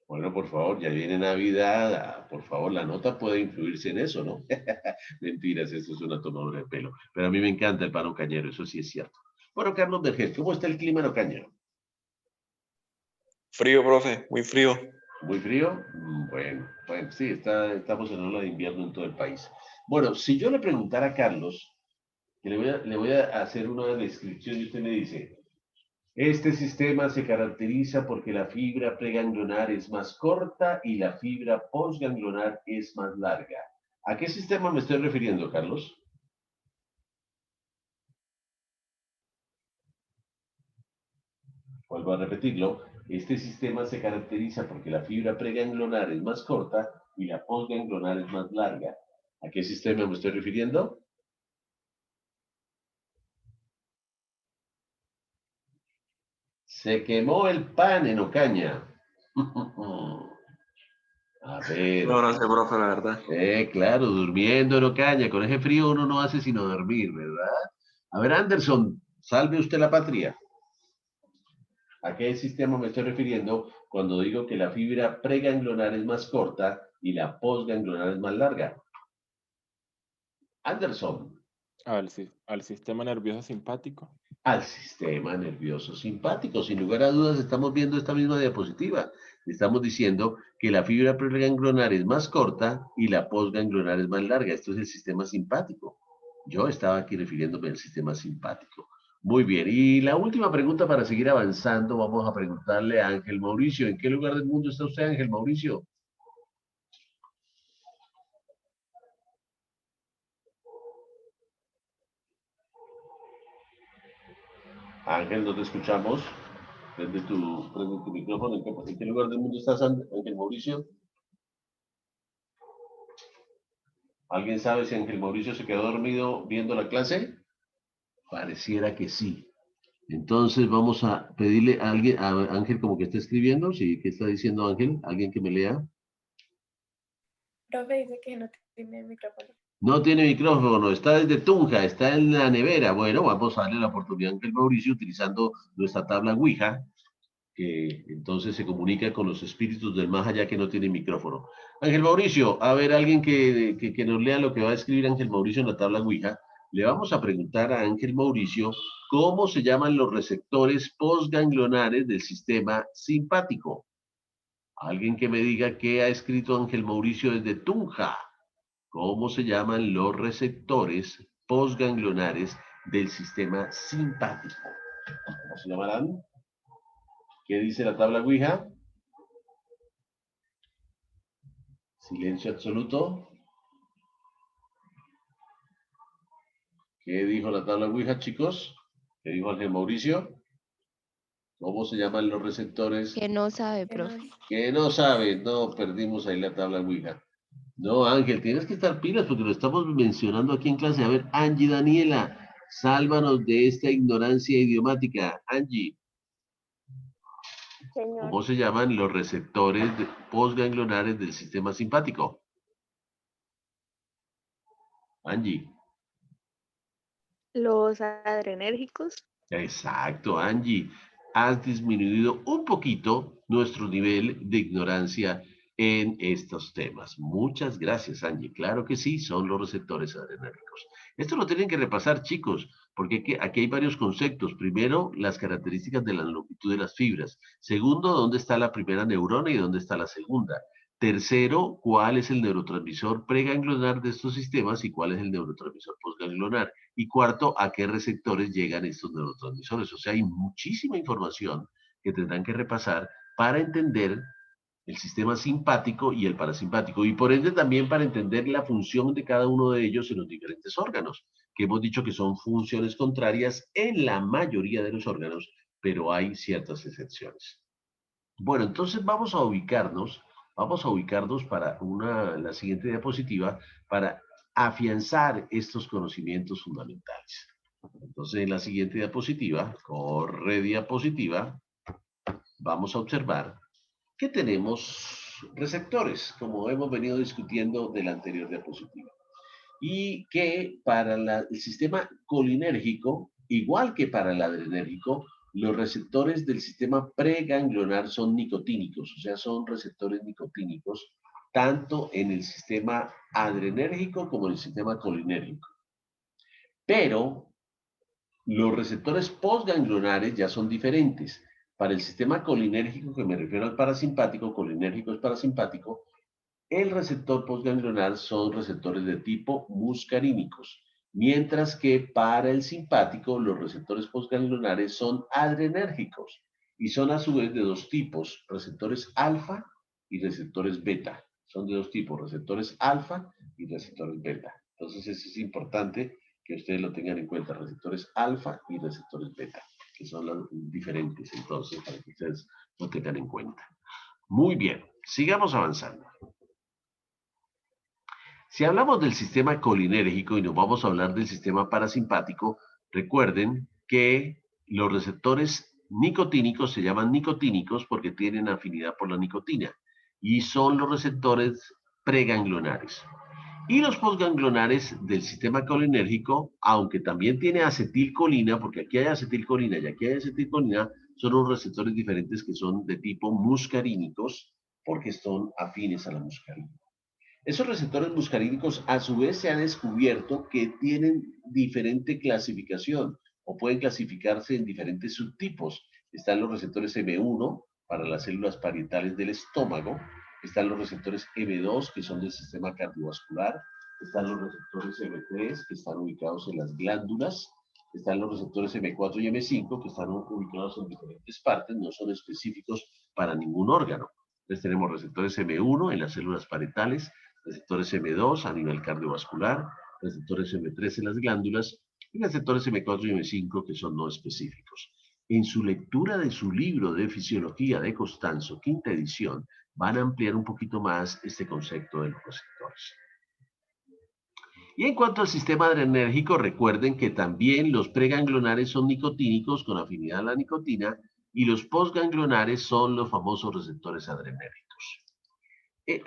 Bueno, por favor, ya viene Navidad. Por favor, la nota puede influirse en eso, ¿no? Mentiras, eso es una tomadura de pelo. Pero a mí me encanta el pan ocañero, eso sí es cierto. Bueno, Carlos Vergel, ¿cómo está el clima en Ocaña? Frío, profe, muy frío. ¿Muy frío? Bueno, sí, estamos en ola de invierno en todo el país. Bueno, si yo le preguntara a Carlos, que le voy a hacer una descripción y usted me dice, este sistema se caracteriza porque la fibra preganglionar es más corta y la fibra postganglionar es más larga. ¿A qué sistema me estoy refiriendo, Carlos? Vuelvo a repetirlo. Este sistema se caracteriza porque la fibra preganglionar es más corta y la postganglionar es más larga. ¿A qué sistema me estoy refiriendo? Se quemó el pan en Ocaña. A ver. No, no sé, profe, la verdad. Claro, durmiendo en Ocaña. Con ese frío uno no hace sino dormir, ¿verdad? A ver, Anderson, salve usted la patria. ¿A qué sistema me estoy refiriendo cuando digo que la fibra preganglionar es más corta y la postganglionar es más larga? Anderson. Al sistema nervioso simpático. Al sistema nervioso simpático. Sin lugar a dudas, estamos viendo esta misma diapositiva. Estamos diciendo que la fibra preganglionar es más corta y la postganglionar es más larga. Esto es el sistema simpático. Yo estaba aquí refiriéndome al sistema simpático. Muy bien. Y la última pregunta para seguir avanzando, vamos a preguntarle a Ángel Mauricio. ¿En qué lugar del mundo está usted, Ángel Mauricio? Ángel, no te escuchamos. Prende tu micrófono. ¿En qué lugar del mundo estás, Ángel Mauricio? ¿Alguien sabe si Ángel Mauricio se quedó dormido viendo la clase? Pareciera que sí. Entonces vamos a pedirle a alguien, a Ángel como que está escribiendo. Sí, ¿qué está diciendo Ángel? ¿Alguien que me lea? Profe dice que no tiene micrófono. No tiene micrófono, está desde Tunja, está en la nevera. Bueno, vamos a darle la oportunidad a Ángel Mauricio utilizando nuestra tabla Ouija, que entonces se comunica con los espíritus del más allá que no tienen micrófono. Ángel Mauricio, a ver, alguien que nos lea lo que va a escribir Ángel Mauricio en la tabla Ouija. Le vamos a preguntar a Ángel Mauricio cómo se llaman los receptores postganglionares del sistema simpático. Alguien que me diga qué ha escrito Ángel Mauricio desde Tunja. ¿Cómo se llaman los receptores postganglionares del sistema simpático? ¿Cómo se llamarán? ¿Qué dice la tabla Ouija? Silencio absoluto. ¿Qué dijo la tabla Ouija, chicos? ¿Qué dijo Ángel Mauricio? ¿Cómo se llaman los receptores? Que no sabe, profe. Que no saben. No, perdimos ahí la tabla Ouija. No, Ángel, tienes que estar pilas porque lo estamos mencionando aquí en clase. A ver, Angie Daniela, sálvanos de esta ignorancia idiomática. Angie, Señor, ¿cómo se llaman los receptores postganglionares del sistema simpático? Angie. Los adrenérgicos. Exacto, Angie. Has disminuido un poquito nuestro nivel de ignorancia en estos temas. Muchas gracias, Angie. Claro que sí, son los receptores adrenérgicos. Esto lo tienen que repasar, chicos, porque aquí hay varios conceptos. Primero, las características de la longitud de las fibras. Segundo, dónde está la primera neurona y dónde está la segunda. Tercero, cuál es el neurotransmisor preganglionar de estos sistemas y cuál es el neurotransmisor postganglionar. Y cuarto, a qué receptores llegan estos neurotransmisores. O sea, hay muchísima información que tendrán que repasar para entender el sistema simpático y el parasimpático. Y por ende también para entender la función de cada uno de ellos en los diferentes órganos, que hemos dicho que son funciones contrarias en la mayoría de los órganos, pero hay ciertas excepciones. Bueno, entonces vamos a ubicarnos para la siguiente diapositiva para afianzar estos conocimientos fundamentales. Entonces, en la siguiente diapositiva, corre diapositiva, vamos a observar que tenemos receptores, como hemos venido discutiendo de la anterior diapositiva. Y que para el sistema colinérgico, igual que para el adrenérgico, los receptores del sistema preganglionar son nicotínicos, o sea, son receptores nicotínicos, tanto en el sistema adrenérgico como en el sistema colinérgico. Pero los receptores postganglionares ya son diferentes. Para el sistema colinérgico, que me refiero al parasimpático, colinérgico es parasimpático, el receptor postganglionar son receptores de tipo muscarínicos, mientras que para el simpático los receptores postganglionares son adrenérgicos y son a su vez de dos tipos, receptores alfa y receptores beta. Son de dos tipos, receptores alfa y receptores beta. Entonces eso es importante que ustedes lo tengan en cuenta, receptores alfa y receptores beta, que son los diferentes, entonces, para que ustedes lo tengan en cuenta. Muy bien, sigamos avanzando. Si hablamos del sistema colinérgico y nos vamos a hablar del sistema parasimpático, recuerden que los receptores nicotínicos se llaman nicotínicos porque tienen afinidad por la nicotina y son los receptores preganglionares. Y los postganglionares del sistema colinérgico, aunque también tiene acetilcolina, porque aquí hay acetilcolina y aquí hay acetilcolina, son unos receptores diferentes que son de tipo muscarínicos porque son afines a la muscarina. Esos receptores muscarínicos a su vez se ha descubierto que tienen diferente clasificación o pueden clasificarse en diferentes subtipos. Están los receptores M1 para las células parietales del estómago, están los receptores M2 que son del sistema cardiovascular, están los receptores M3 que están ubicados en las glándulas, están los receptores M4 y M5 que están ubicados en diferentes partes, no son específicos para ningún órgano. Entonces tenemos receptores M1 en las células parietales, receptores M2 a nivel cardiovascular, receptores M3 en las glándulas y receptores M4 y M5 que son no específicos. En su lectura de su libro de Fisiología de Costanzo, quinta edición, van a ampliar un poquito más este concepto de los receptores. Y en cuanto al sistema adrenérgico, recuerden que también los preganglionares son nicotínicos con afinidad a la nicotina y los postganglionares son los famosos receptores adrenérgicos.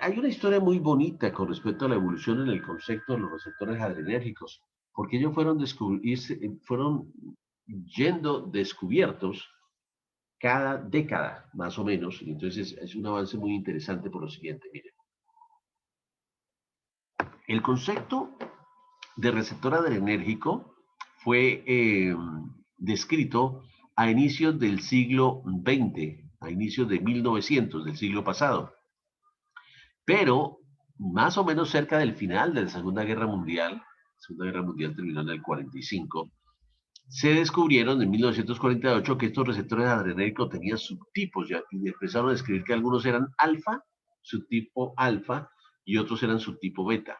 Hay una historia muy bonita con respecto a la evolución en el concepto de los receptores adrenérgicos, porque ellos fueron yendo descubiertos cada década, más o menos, y entonces es un avance muy interesante por lo siguiente, miren. El concepto de receptor adrenérgico fue descrito a inicios del siglo XX, a inicios de 1900, del siglo pasado. Pero más o menos cerca del final de la Segunda Guerra Mundial terminó en el 45, se descubrieron en 1948 que estos receptores adrenérgicos tenían subtipos ya, y empezaron a describir que algunos eran alfa, subtipo alfa, y otros eran subtipo beta.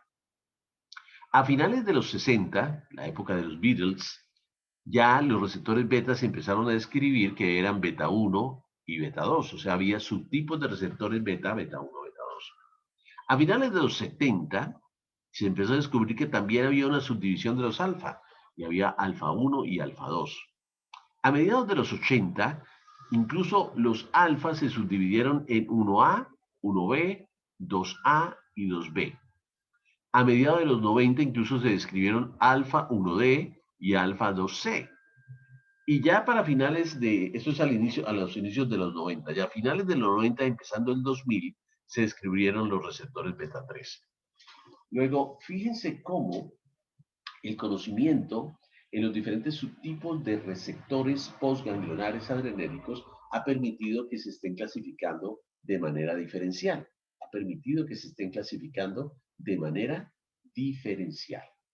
A finales de los 60, la época de los Beatles, ya los receptores beta se empezaron a describir que eran beta 1 y beta 2, o sea, había subtipos de receptores beta, beta 1, beta 2. A finales de los 70 se empezó a descubrir que también había una subdivisión de los alfa, y había alfa 1 y alfa 2. A mediados de los 80, incluso los alfas se subdividieron en 1A, 1B, 2A y 2B. A mediados de los 90 incluso se describieron alfa 1D y alfa 2C. Y ya para finales de, esto es a los inicios de los 90, ya a finales de los 90, empezando el 2000, se describieron los receptores beta 3. Luego, fíjense cómo el conocimiento en los diferentes subtipos de receptores postganglionares adrenérgicos ha permitido que se estén clasificando de manera diferencial.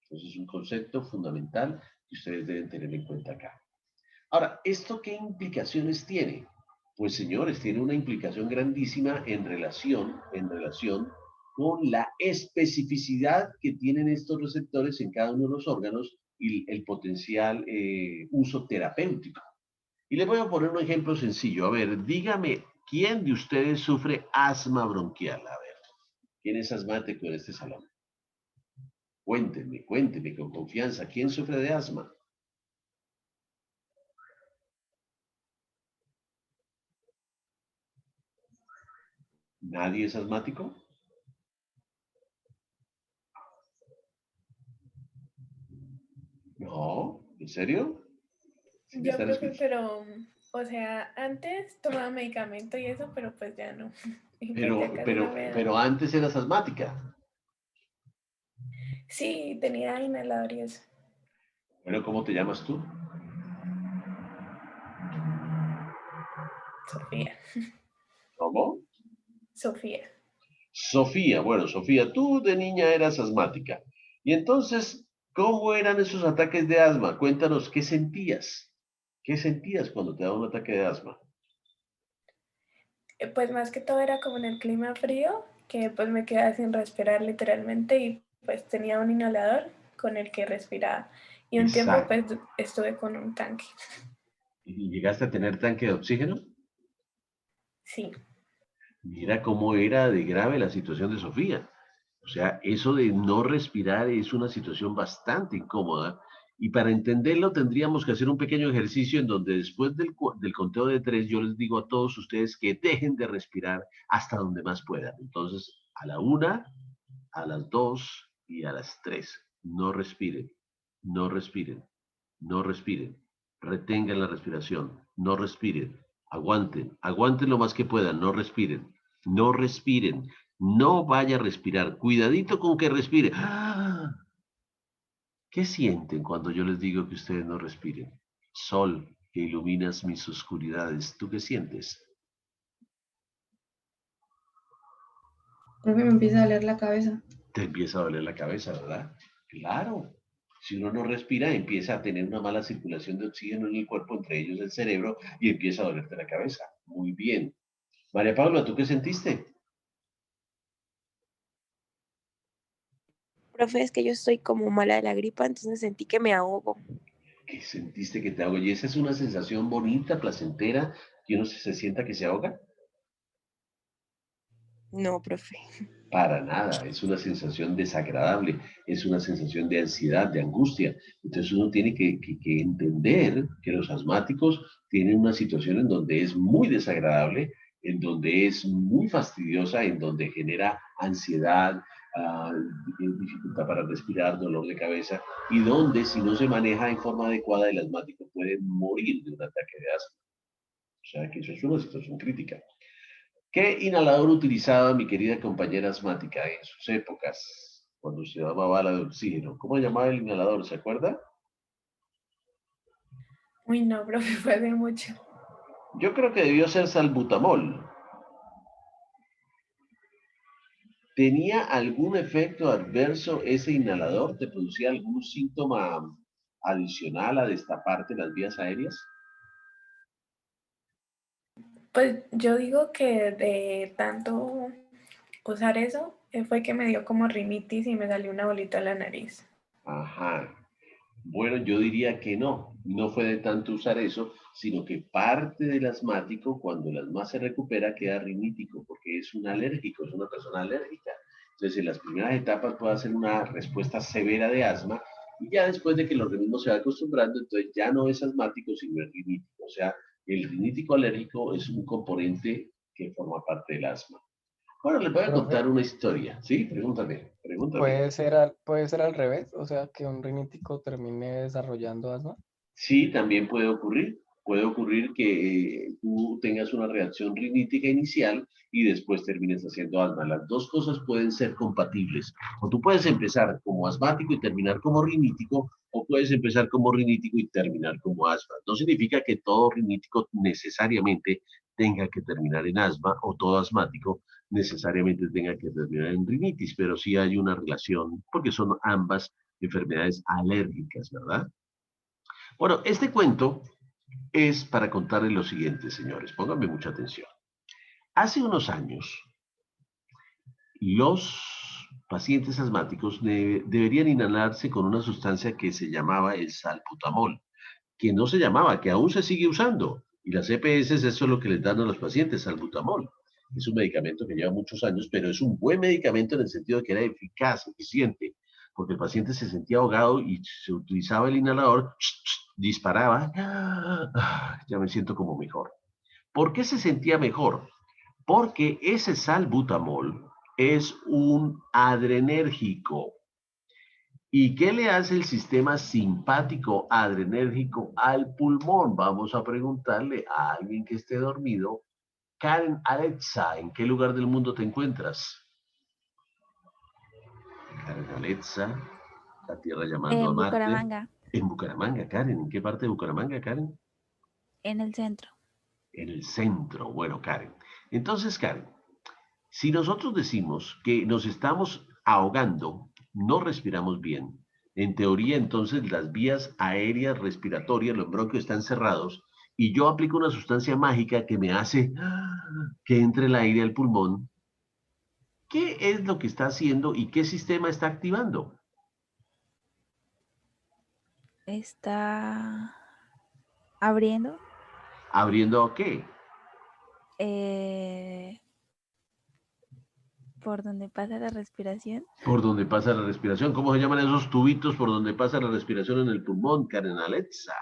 Entonces es un concepto fundamental que ustedes deben tener en cuenta acá. Ahora, ¿esto qué implicaciones tiene? Pues, señores, tiene una implicación grandísima en relación con la especificidad que tienen estos receptores en cada uno de los órganos y el potencial uso terapéutico. Y les voy a poner un ejemplo sencillo. A ver, dígame, ¿quién de ustedes sufre asma bronquial? A ver, ¿quién es asmático en este salón? Cuéntenme con confianza, ¿quién sufre de asma? ¿Nadie es asmático? No, ¿en serio? ¿Sí me Yo están creo que, escuchando? pero, o sea, antes tomaba medicamento y eso, pero pues ya no. Y pues ya casi no me da. Pero antes eras asmática. Sí, tenía inhalador y eso. Bueno, ¿cómo te llamas tú? Sofía. ¿Cómo? Sofía. Sofía. Bueno, Sofía, tú de niña eras asmática. Y entonces, ¿cómo eran esos ataques de asma? Cuéntanos, ¿qué sentías? ¿Qué sentías cuando te daba un ataque de asma? Pues más que todo era como en el clima frío, que pues me quedaba sin respirar literalmente y pues tenía un inhalador con el que respiraba. Y un tiempo Exacto. pues estuve con un tanque. ¿Y llegaste a tener tanque de oxígeno? Sí. Mira cómo era de grave la situación de Sofía. O sea, eso de no respirar es una situación bastante incómoda. Y para entenderlo tendríamos que hacer un pequeño ejercicio en donde después del conteo de 3 yo les digo a todos ustedes que dejen de respirar hasta donde más puedan. Entonces, a la 1, a las 2 y a las 3. No respiren, no respiren, no respiren. Retengan la respiración, no respiren. Aguanten lo más que puedan, no respiren, no respiren. No vaya a respirar. Cuidadito con que respire. ¡Ah! ¿Qué sienten cuando yo les digo que ustedes no respiren? Sol, que iluminas mis oscuridades. ¿Tú qué sientes? Profe, me empieza a doler la cabeza. Te empieza a doler la cabeza, ¿verdad? Claro. Si uno no respira, empieza a tener una mala circulación de oxígeno en el cuerpo, entre ellos el cerebro, y empieza a dolerte la cabeza. Muy bien. María Paula, ¿tú qué sentiste? Profe, es que yo estoy como mala de la gripa, entonces sentí que me ahogo. ¿Qué sentiste que te ahoga? ¿Y esa es una sensación bonita, placentera, que uno se sienta que se ahoga? No, profe. Para nada, es una sensación desagradable, es una sensación de ansiedad, de angustia. Entonces uno tiene que entender que los asmáticos tienen una situación en donde es muy desagradable, en donde es muy fastidiosa, en donde genera ansiedad, dificultad para respirar, dolor de cabeza, y donde si no se maneja en forma adecuada el asmático puede morir de un ataque de asma. O sea que eso es una situación crítica. ¿Qué inhalador utilizaba mi querida compañera asmática en sus épocas, cuando se daba bala de oxígeno? ¿Cómo llamaba el inhalador? ¿Se acuerda? Uy, no, profe, fue hace mucho. Yo creo que debió ser salbutamol. ¿Tenía algún efecto adverso ese inhalador? ¿Te producía algún síntoma adicional a destaparte las vías aéreas? Pues yo digo que de tanto usar eso fue que me dio como rinitis y me salió una bolita en la nariz. Ajá. Bueno, yo diría que no fue de tanto usar eso, sino que parte del asmático, cuando el asma se recupera, queda rinítico, porque es un alérgico, es una persona alérgica. Entonces, en las primeras etapas puede hacer una respuesta severa de asma y ya después de que el organismo se va acostumbrando, entonces ya no es asmático, sino es rinítico. O sea, el rinítico alérgico es un componente que forma parte del asma. Bueno, les voy a Profe, contar una historia. Sí, pregúntame. puede ser al revés, o sea, que un rinítico termine desarrollando asma. Sí, también puede ocurrir. Puede ocurrir que tú tengas una reacción rinítica inicial y después termines haciendo asma. Las dos cosas pueden ser compatibles. O tú puedes empezar como asmático y terminar como rinítico, o puedes empezar como rinítico y terminar como asma. No significa que todo rinítico necesariamente tenga que terminar en asma o todo asmático necesariamente tenga que terminar en rinitis, pero sí hay una relación porque son ambas enfermedades alérgicas, ¿verdad? Bueno, este cuento es para contarles lo siguiente, señores. Pónganme mucha atención. Hace unos años, los pacientes asmáticos deberían inhalarse con una sustancia que se llamaba el salbutamol, que no se llamaba, que aún se sigue usando. Y las EPS, eso es lo que les dan a los pacientes, salbutamol. Es un medicamento que lleva muchos años, pero es un buen medicamento en el sentido de que era eficaz, eficiente, porque el paciente se sentía ahogado y se utilizaba el inhalador, disparaba, ya me siento como mejor. ¿Por qué se sentía mejor? Porque ese salbutamol es un adrenérgico. ¿Y qué le hace el sistema simpático adrenérgico al pulmón? Vamos a preguntarle a alguien que esté dormido. Karen Alexa, ¿en qué lugar del mundo te encuentras? Karen Alexa, la Tierra llamando a En Marte. Bucaramanga, En Bucaramanga, Karen. ¿En qué parte de Bucaramanga, Karen? en el centro. En el centro. Bueno, Karen. Entonces, Karen, si nosotros decimos que nos estamos ahogando, no respiramos bien, en teoría entonces las vías aéreas respiratorias, los bronquios están cerrados y yo aplico una sustancia mágica que me hace que entre el aire al pulmón. ¿Qué es lo que está haciendo y qué sistema está activando? Está abriendo ¿Abriendo qué? por donde pasa la respiración. Por donde pasa la respiración. ¿Cómo se llaman esos tubitos por donde pasa la respiración en el pulmón, Karen Alexa?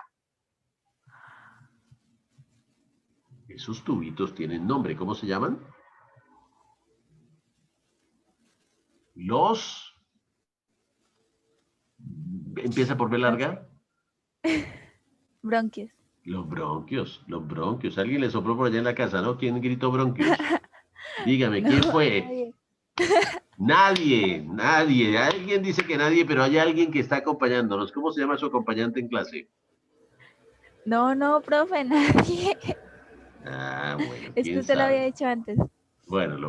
Esos tubitos tienen nombre. ¿Cómo se llaman? Los... Empieza por B No larga. Bronquios. Los bronquios, los bronquios. Alguien le sopló por allá en la casa, ¿no? ¿Quién gritó bronquios? Dígame, ¿quién No, fue? nadie. Nadie. Alguien dice que nadie, pero hay alguien que está acompañándonos. ¿Cómo se llama su acompañante en clase? No, profe, nadie. Ah, bueno, Es que quién usted lo había sabe. dicho antes. Bueno, bueno,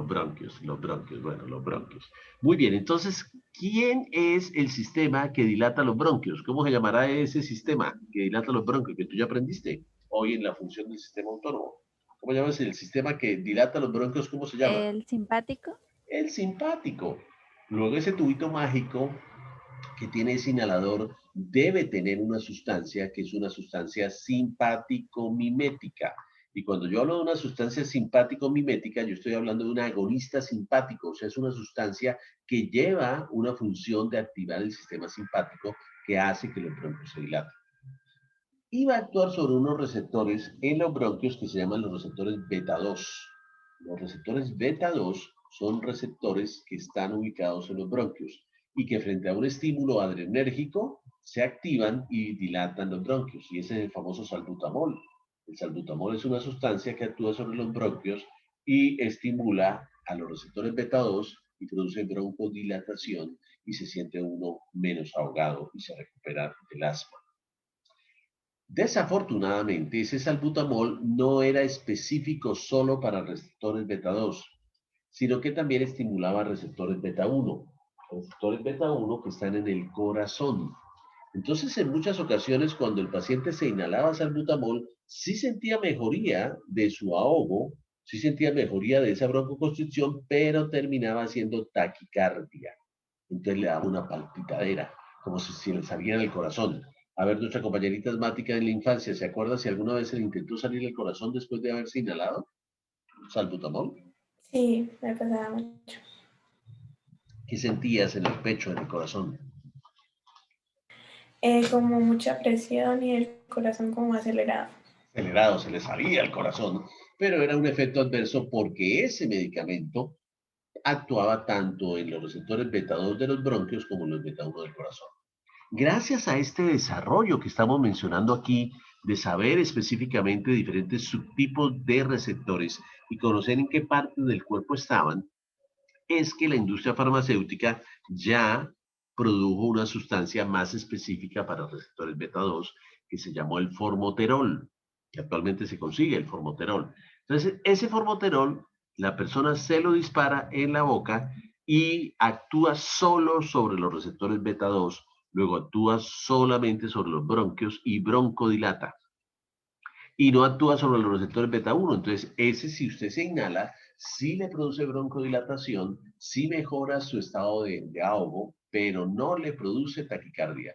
los bronquios. Muy bien, entonces, ¿quién es el sistema que dilata los bronquios? ¿Cómo se llamará ese sistema que dilata los bronquios que tú ya aprendiste hoy en la función del sistema autónomo? ¿Cómo llamas el sistema que dilata los bronquios? ¿Cómo se llama? El simpático. El simpático. Luego ese tubito mágico que tiene ese inhalador debe tener una sustancia que es una sustancia simpático-mimética. Y cuando yo hablo de una sustancia simpático-mimética, yo estoy hablando de un agonista simpático, o sea, es una sustancia que lleva una función de activar el sistema simpático que hace que los bronquios se dilaten. Y va a actuar sobre unos receptores en los bronquios que se llaman los receptores beta 2. Los receptores beta 2 son receptores que están ubicados en los bronquios y que frente a un estímulo adrenérgico se activan y dilatan los bronquios. Y ese es el famoso salbutamol. El salbutamol es una sustancia que actúa sobre los bronquios y estimula a los receptores beta 2 y produce broncodilatación y se siente uno menos ahogado y se recupera del asma. Desafortunadamente, ese salbutamol no era específico solo para receptores beta 2, sino que también estimulaba receptores beta 1, receptores beta 1 que están en el corazón. Entonces, en muchas ocasiones, cuando el paciente se inhalaba salbutamol, sí sentía mejoría de su ahogo, sí sentía mejoría de esa broncoconstricción, pero terminaba haciendo taquicardia. Entonces le daba una palpitadera, como si le saliera el corazón. A ver, nuestra compañerita asmática en la infancia, ¿se acuerda si alguna vez se le intentó salir el corazón después de haberse inhalado salbutamol? Sí, me pasaba mucho. ¿Qué sentías en el pecho, en el corazón? Como mucha presión y el corazón como acelerado. Acelerado, se le salía el corazón, pero era un efecto adverso porque ese medicamento actuaba tanto en los receptores beta 2 de los bronquios como en los beta 1 del corazón. Gracias a este desarrollo que estamos mencionando aquí, de saber específicamente diferentes subtipos de receptores y conocer en qué parte del cuerpo estaban, es que la industria farmacéutica ya produjo una sustancia más específica para receptores beta 2 que se llamó el formoterol, que actualmente se consigue el formoterol. Entonces, ese formoterol, la persona se lo dispara en la boca y actúa solo sobre los receptores beta 2, luego actúa solamente sobre los bronquios y broncodilata. Y no actúa sobre los receptores beta 1. Entonces, ese, si usted se inhala, sí le produce broncodilatación, sí mejora su estado de ahogo, pero no le produce taquicardia.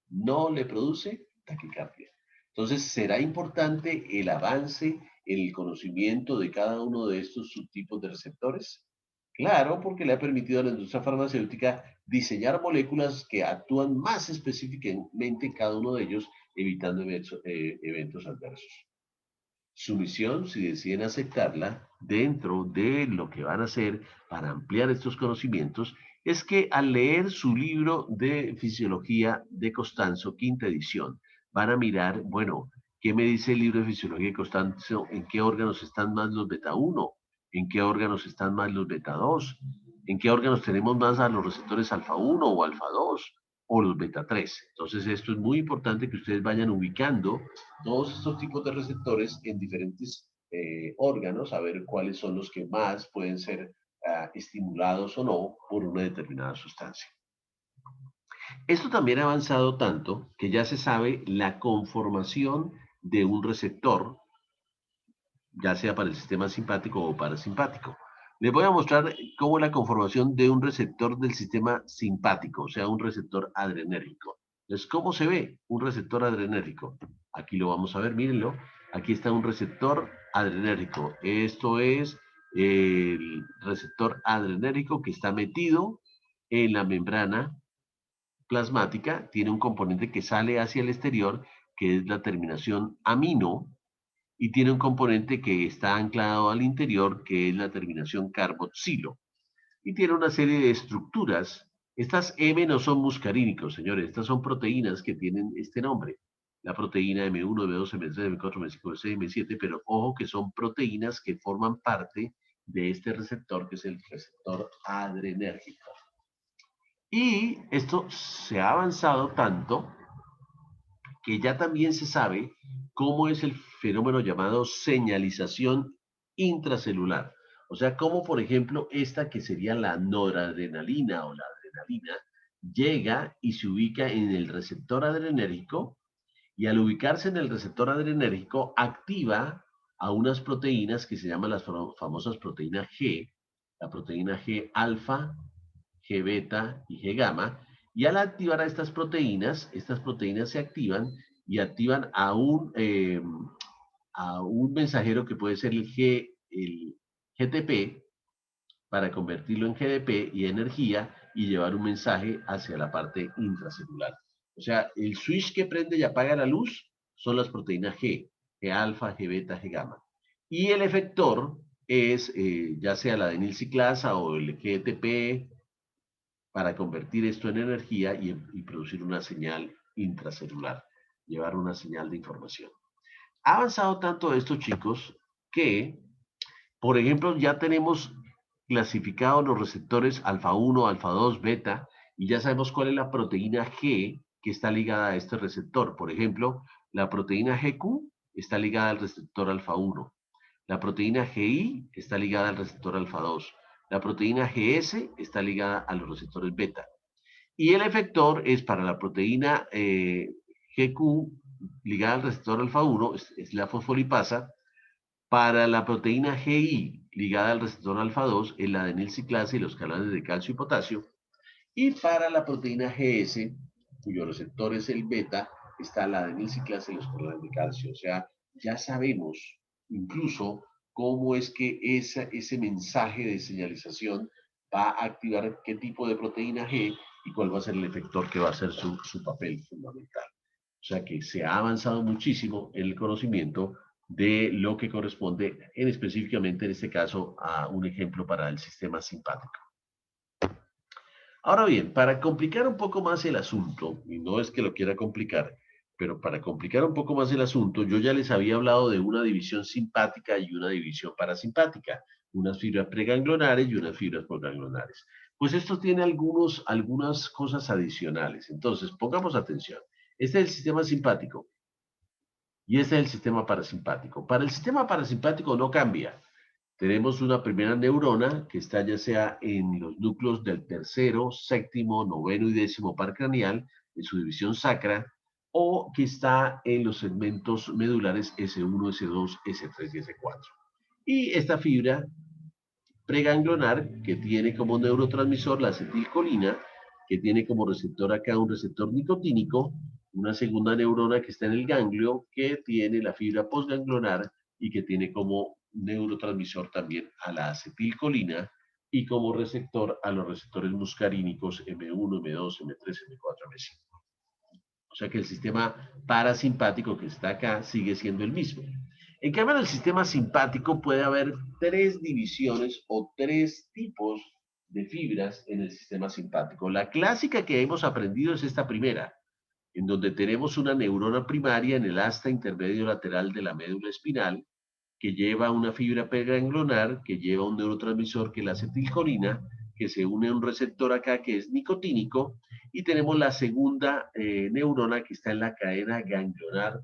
No le produce taquicardia. Entonces, será importante el avance en el conocimiento de cada uno de estos subtipos de receptores. Claro, porque le ha permitido a la industria farmacéutica diseñar moléculas que actúan más específicamente en cada uno de ellos, evitando eventos adversos. Su misión, si deciden aceptarla, dentro de lo que van a hacer para ampliar estos conocimientos, es que al leer su libro de Fisiología de Costanzo, quinta edición, van a mirar, bueno, ¿qué me dice el libro de Fisiología de Costanzo? ¿En qué órganos están más los beta 1? ¿En qué órganos están más los beta 2? ¿En qué órganos tenemos más a los receptores alfa 1 o alfa 2? O los beta 3. Entonces, esto es muy importante que ustedes vayan ubicando todos estos tipos de receptores en diferentes órganos, a ver cuáles son los que más pueden ser estimulados o no por una determinada sustancia. Esto también ha avanzado tanto que ya se sabe la conformación de un receptor, ya sea para el sistema simpático o parasimpático. Les voy a mostrar cómo es la conformación de un receptor del sistema simpático, o sea, un receptor adrenérgico. Entonces, ¿cómo se ve un receptor adrenérgico? Aquí lo vamos a ver, mírenlo. Aquí está un receptor adrenérgico. Esto es el receptor adrenérgico que está metido en la membrana plasmática. Tiene un componente que sale hacia el exterior, que es la terminación amino, y tiene un componente que está anclado al interior, que es la terminación carboxilo. Y tiene una serie de estructuras. Estas M no son muscarínicos, señores. Estas son proteínas que tienen este nombre. La proteína M1, M2, M3, M4, M5, M6, M7, pero ojo que son proteínas que forman parte de este receptor, que es el receptor adrenérgico. Y esto se ha avanzado tanto que ya también se sabe cómo es el fenómeno llamado señalización intracelular. O sea, cómo, por ejemplo, esta que sería la noradrenalina o la adrenalina, llega y se ubica en el receptor adrenérgico, y al ubicarse en el receptor adrenérgico activa a unas proteínas que se llaman las famosas proteínas G, la proteína G alfa, G beta y G gamma, y al activar a estas proteínas se activan y activan a un mensajero que puede ser el GTP, para convertirlo en GDP y energía y llevar un mensaje hacia la parte intracelular. O sea, el switch que prende y apaga la luz son las proteínas G, G alfa, G beta, G gamma. Y el efector es ya sea la adenilciclasa o el GTP, para convertir esto en energía y producir una señal intracelular, llevar una señal de información. Ha avanzado tanto esto, chicos, que, por ejemplo, ya tenemos clasificados los receptores alfa 1, alfa 2, beta, y ya sabemos cuál es la proteína G que está ligada a este receptor. Por ejemplo, la proteína GQ está ligada al receptor alfa 1. La proteína GI está ligada al receptor alfa 2. La proteína GS está ligada a los receptores beta. Y el efector es para la proteína GQ ligada al receptor alfa 1, es la fosfolipasa. Para la proteína GI ligada al receptor alfa 2, es la adenilciclasa y los canales de calcio y potasio. Y para la proteína GS, cuyo receptor es el beta, está la adenilciclasa y los canales de calcio. O sea, ya sabemos incluso cómo es que ese mensaje de señalización va a activar qué tipo de proteína G y cuál va a ser el efector que va a ser su papel fundamental. O sea que se ha avanzado muchísimo en el conocimiento de lo que corresponde específicamente en este caso a un ejemplo para el sistema simpático. Ahora bien, para complicar un poco más el asunto, y no es que lo quiera complicar, pero para complicar un poco más el asunto, yo ya les había hablado de una división simpática y una división parasimpática, unas fibras preganglionares y unas fibras postganglionares. Pues esto tiene algunas cosas adicionales. Entonces, pongamos atención. Este es el sistema simpático y este es el sistema parasimpático. Para el sistema parasimpático no cambia. Tenemos una primera neurona que está ya sea en los núcleos del tercero, séptimo, noveno y décimo par craneal, en su división sacra, o que está en los segmentos medulares S1, S2, S3 y S4. Y esta fibra preganglionar, que tiene como neurotransmisor la acetilcolina, que tiene como receptor acá un receptor nicotínico, una segunda neurona que está en el ganglio, que tiene la fibra postganglionar y que tiene como neurotransmisor también a la acetilcolina y como receptor a los receptores muscarínicos M1, M2, M3, M4, M5. O sea que el sistema parasimpático que está acá sigue siendo el mismo. En cambio, en el sistema simpático puede haber tres divisiones o tres tipos de fibras en el sistema simpático. La clásica que hemos aprendido es esta primera, en donde tenemos una neurona primaria en el asta intermedio lateral de la médula espinal, que lleva una fibra preganglionar, que lleva un neurotransmisor que es la acetilcolina, que se une a un receptor acá que es nicotínico, y tenemos la segunda neurona que está en la cadena ganglionar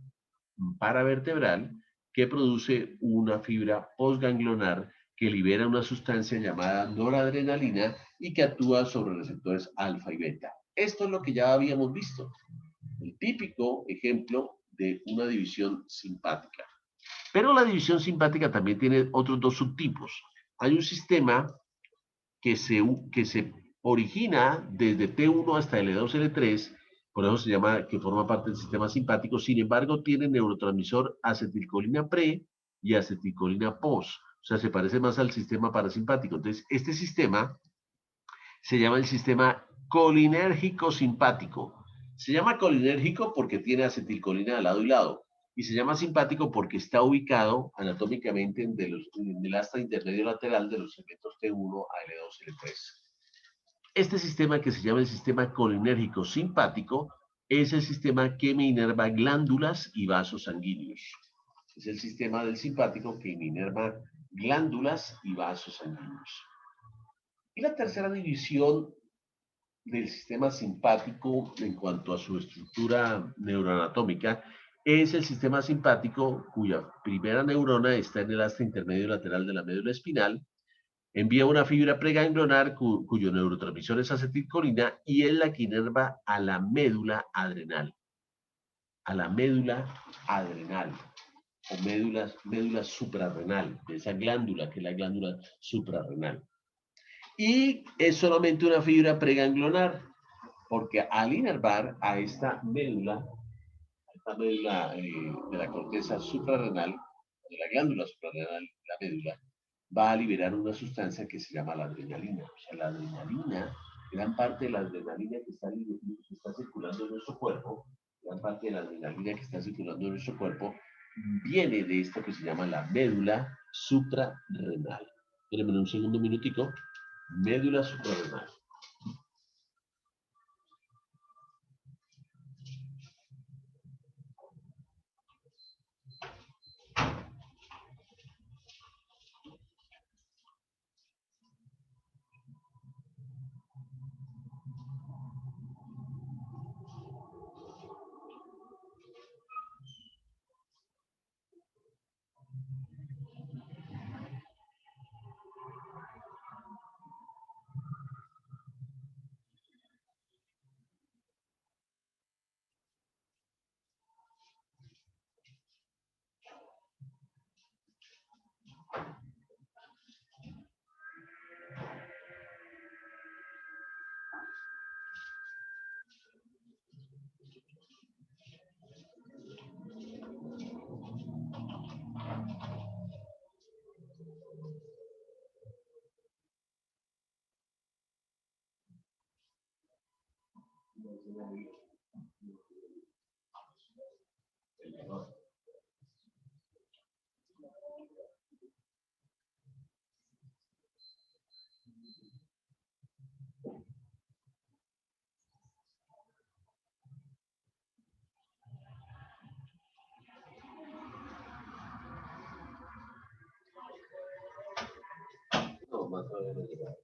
paravertebral, que produce una fibra postganglionar que libera una sustancia llamada noradrenalina y que actúa sobre receptores alfa y beta. Esto es lo que ya habíamos visto, el típico ejemplo de una división simpática. Pero la división simpática también tiene otros dos subtipos. Hay un sistema que se origina desde T1 hasta L2, L3, por eso se llama que forma parte del sistema simpático, sin embargo tiene neurotransmisor acetilcolina pre y acetilcolina post, o sea, se parece más al sistema parasimpático. Entonces, este sistema se llama el sistema colinérgico simpático. Se llama colinérgico porque tiene acetilcolina de lado y lado, y se llama simpático porque está ubicado anatómicamente en el asta intermedio lateral de los segmentos T1 a L2, L3. Este sistema que se llama el sistema colinérgico simpático es el sistema que me inerva glándulas y vasos sanguíneos. Es el sistema del simpático que me inerva glándulas y vasos sanguíneos. Y la tercera división del sistema simpático en cuanto a su estructura neuroanatómica es el sistema simpático cuya primera neurona está en el asta intermedio lateral de la médula espinal, envía una fibra preganglionar cuyo neurotransmisor es acetilcolina y es la que inerva a la médula adrenal. A la médula adrenal o médula suprarrenal, de esa glándula que es la glándula suprarrenal. Y es solamente una fibra preganglionar, porque al inervar a esta médula de la corteza suprarrenal, de la glándula suprarrenal, la médula, va a liberar una sustancia que se llama la adrenalina. O sea, la adrenalina, gran parte de la adrenalina que está circulando en nuestro cuerpo, gran parte de la adrenalina que está circulando en nuestro cuerpo, viene de esto que se llama la médula suprarrenal. Espérenme un segundo minutico. Médula suprarrenal. No, más todavía no he llegado.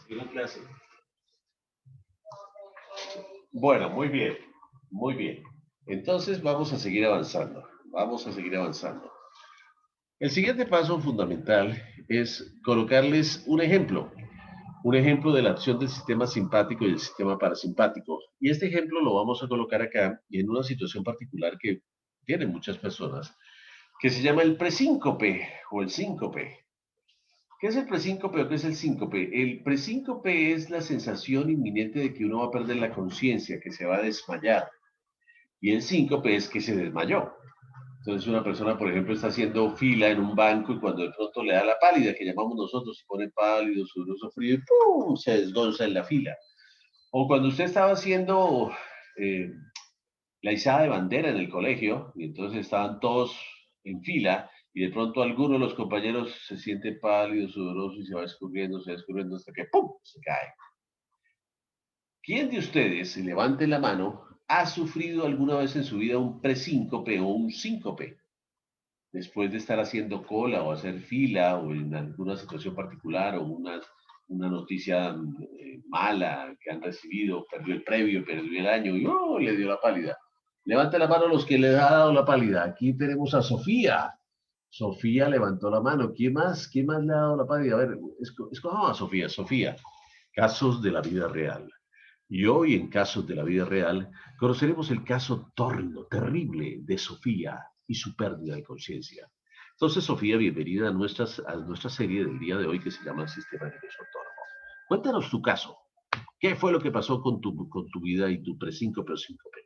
Sigo en clase. Bueno, muy bien, muy bien. Entonces vamos a seguir avanzando. Vamos a seguir avanzando. El siguiente paso fundamental es colocarles un ejemplo de la acción del sistema simpático y del sistema parasimpático. Y este ejemplo lo vamos a colocar acá y en una situación particular que tienen muchas personas, que se llama el presíncope o el síncope. ¿Qué es el presíncope o qué es el síncope? El presíncope es la sensación inminente de que uno va a perder la conciencia, que se va a desmayar. Y el síncope es que se desmayó. Entonces una persona, por ejemplo, está haciendo fila en un banco y cuando de pronto le da la pálida, que llamamos nosotros, se pone pálido, sudoroso, frío y ¡pum!, se desgonza en la fila. O cuando usted estaba haciendo la izada de bandera en el colegio y entonces estaban todos en fila y de pronto alguno de los compañeros se siente pálido, sudoroso y se va escurriendo hasta que ¡pum!, se cae. ¿Quién de ustedes, levante la mano, ha sufrido alguna vez en su vida un presíncope o un síncope? Después de estar haciendo cola o hacer fila o en alguna situación particular o una noticia mala que han recibido, perdió el previo, perdió el año y le dio la pálida. Levante la mano los que les ha dado la pálida. Aquí tenemos a Sofía. Sofía levantó la mano. ¿Quién más? ¿Quién más le ha dado la pálida? A ver, escojamos a Sofía. Sofía, casos de la vida real. Y hoy en Casos de la Vida Real conoceremos el caso tórrido, terrible de Sofía y su pérdida de conciencia. Entonces, Sofía, bienvenida a nuestra serie del día de hoy que se llama El Sistema Nervioso Autónomo. Cuéntanos tu caso. ¿Qué fue lo que pasó con tu vida y tu presíncope o síncope?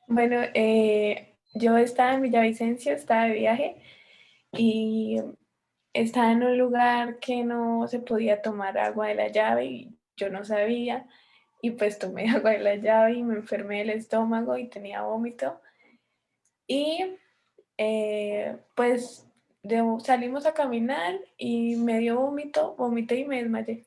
Bueno, yo estaba en Villavicencio, estaba de viaje y estaba en un lugar que no se podía tomar agua de la llave y yo no sabía, y pues tomé agua de la llave y me enfermé del estómago y tenía vómito. Y pues salimos a caminar y me dio vómito, vomité y me desmayé.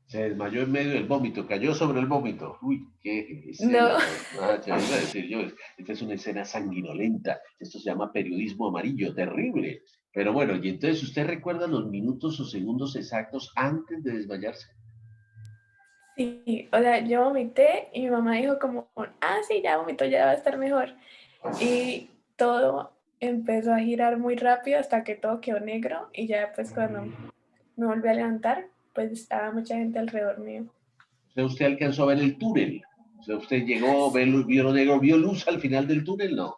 Se desmayó en medio del vómito, cayó sobre el vómito. Uy, qué escena. No. Ya iba a decir yo, esta es una escena sanguinolenta. Esto se llama periodismo amarillo, terrible. Pero bueno, y entonces, ¿usted recuerda los minutos o segundos exactos antes de desmayarse? Sí, o sea, yo vomité y mi mamá dijo como, sí, ya vomitó, ya va a estar mejor. Y todo empezó a girar muy rápido hasta que todo quedó negro y ya pues cuando me volví a levantar, pues estaba mucha gente alrededor mío. O sea, ¿usted alcanzó a ver el túnel? O sea, ¿usted llegó, vio lo negro, vio luz al final del túnel? No.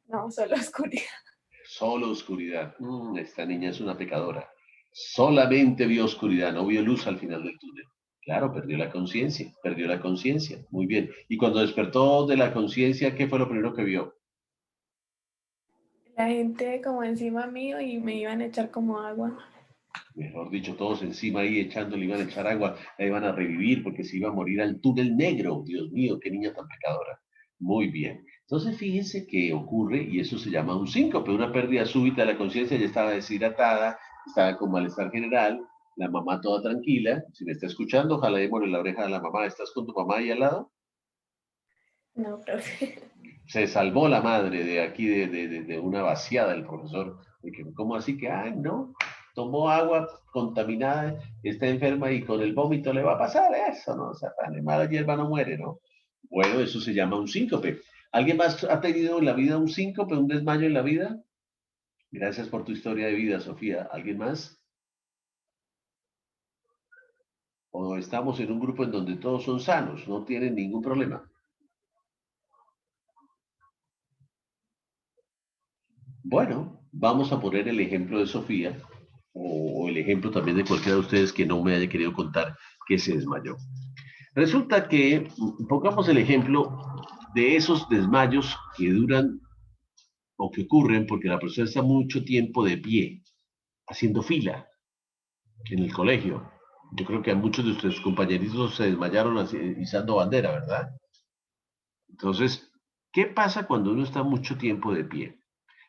No, solo oscuridad. Solo oscuridad. Esta niña es una pecadora. Solamente vio oscuridad, no vio luz al final del túnel. Claro, perdió la conciencia. Muy bien. Y cuando despertó de la conciencia, ¿qué fue lo primero que vio? La gente como encima mío y me iban a echar como agua. Mejor dicho, todos encima ahí echándole, iban a echar agua, la iban a revivir porque se iba a morir al túnel negro. Dios mío, qué niña tan pecadora. Muy bien. Entonces, fíjense que ocurre, y eso se llama un síncope, una pérdida súbita de la conciencia. Ya estaba deshidratada, estaba con malestar general, la mamá toda tranquila. Si me está escuchando, ojalá démosle la oreja a la mamá. ¿Estás con tu mamá ahí al lado? No, profe. Se salvó la madre de aquí de una vaciada del profesor. ¿Cómo así que? No, tomó agua contaminada, está enferma y con el vómito le va a pasar eso, ¿no? O sea, tan mala hierba no muere, ¿no? Bueno, eso se llama un síncope. ¿Alguien más ha tenido en la vida un síncope, un desmayo en la vida? Gracias por tu historia de vida, Sofía. ¿Alguien más? ¿O estamos en un grupo en donde todos son sanos, no tienen ningún problema? Bueno, vamos a poner el ejemplo de Sofía o el ejemplo también de cualquiera de ustedes que no me haya querido contar que se desmayó. Resulta que, pongamos el ejemplo de esos desmayos que duran o que ocurren porque la persona está mucho tiempo de pie, haciendo fila. en el colegio. Yo creo que a muchos de ustedes compañeritos se desmayaron izando bandera, ¿verdad? Entonces, ¿qué pasa cuando uno está mucho tiempo de pie?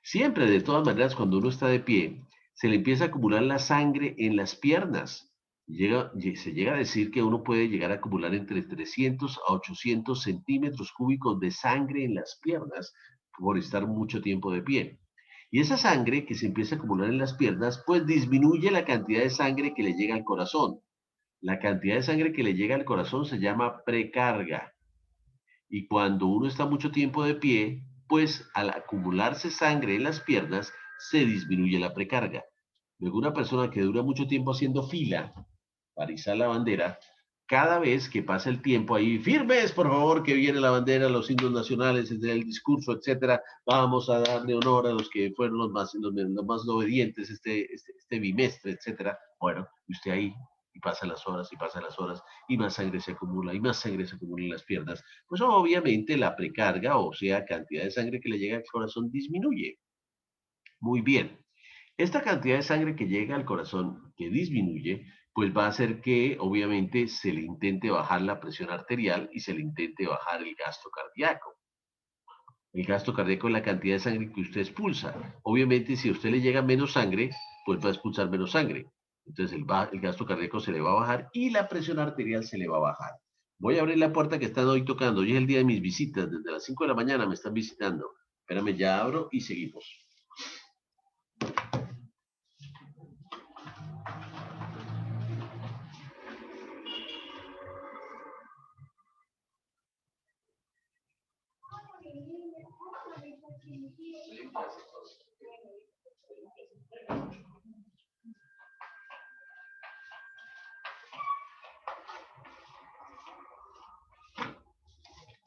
Siempre, de todas maneras, cuando uno está de pie, se le empieza a acumular la sangre en las piernas. Se llega a decir que uno puede llegar a acumular entre 300 a 800 centímetros cúbicos de sangre en las piernas por estar mucho tiempo de pie. Y esa sangre que se empieza a acumular en las piernas, pues disminuye la cantidad de sangre que le llega al corazón. La cantidad de sangre que le llega al corazón se llama precarga. Y cuando uno está mucho tiempo de pie, pues al acumularse sangre en las piernas, se disminuye la precarga. Luego una persona que dura mucho tiempo haciendo fila para izar la bandera, cada vez que pasa el tiempo ahí, firmes, por favor, que viene la bandera, los himnos nacionales, el discurso, etcétera, vamos a darle honor a los que fueron los más obedientes este bimestre, etcétera. Bueno, y usted ahí, y pasan las horas, y pasan las horas, y más sangre se acumula, y más sangre se acumula en las piernas. Pues obviamente la precarga, o sea, cantidad de sangre que le llega al corazón disminuye. Muy bien. Esta cantidad de sangre que llega al corazón, que disminuye, pues va a hacer que obviamente se le intente bajar la presión arterial y se le intente bajar el gasto cardíaco. El gasto cardíaco es la cantidad de sangre que usted expulsa. Obviamente, si a usted le llega menos sangre, pues va a expulsar menos sangre. Entonces el gasto cardíaco se le va a bajar y la presión arterial se le va a bajar. Voy a abrir la puerta que están hoy tocando. Hoy es el día de mis visitas. Desde las 5 de la mañana me están visitando. Espérame, ya abro y seguimos.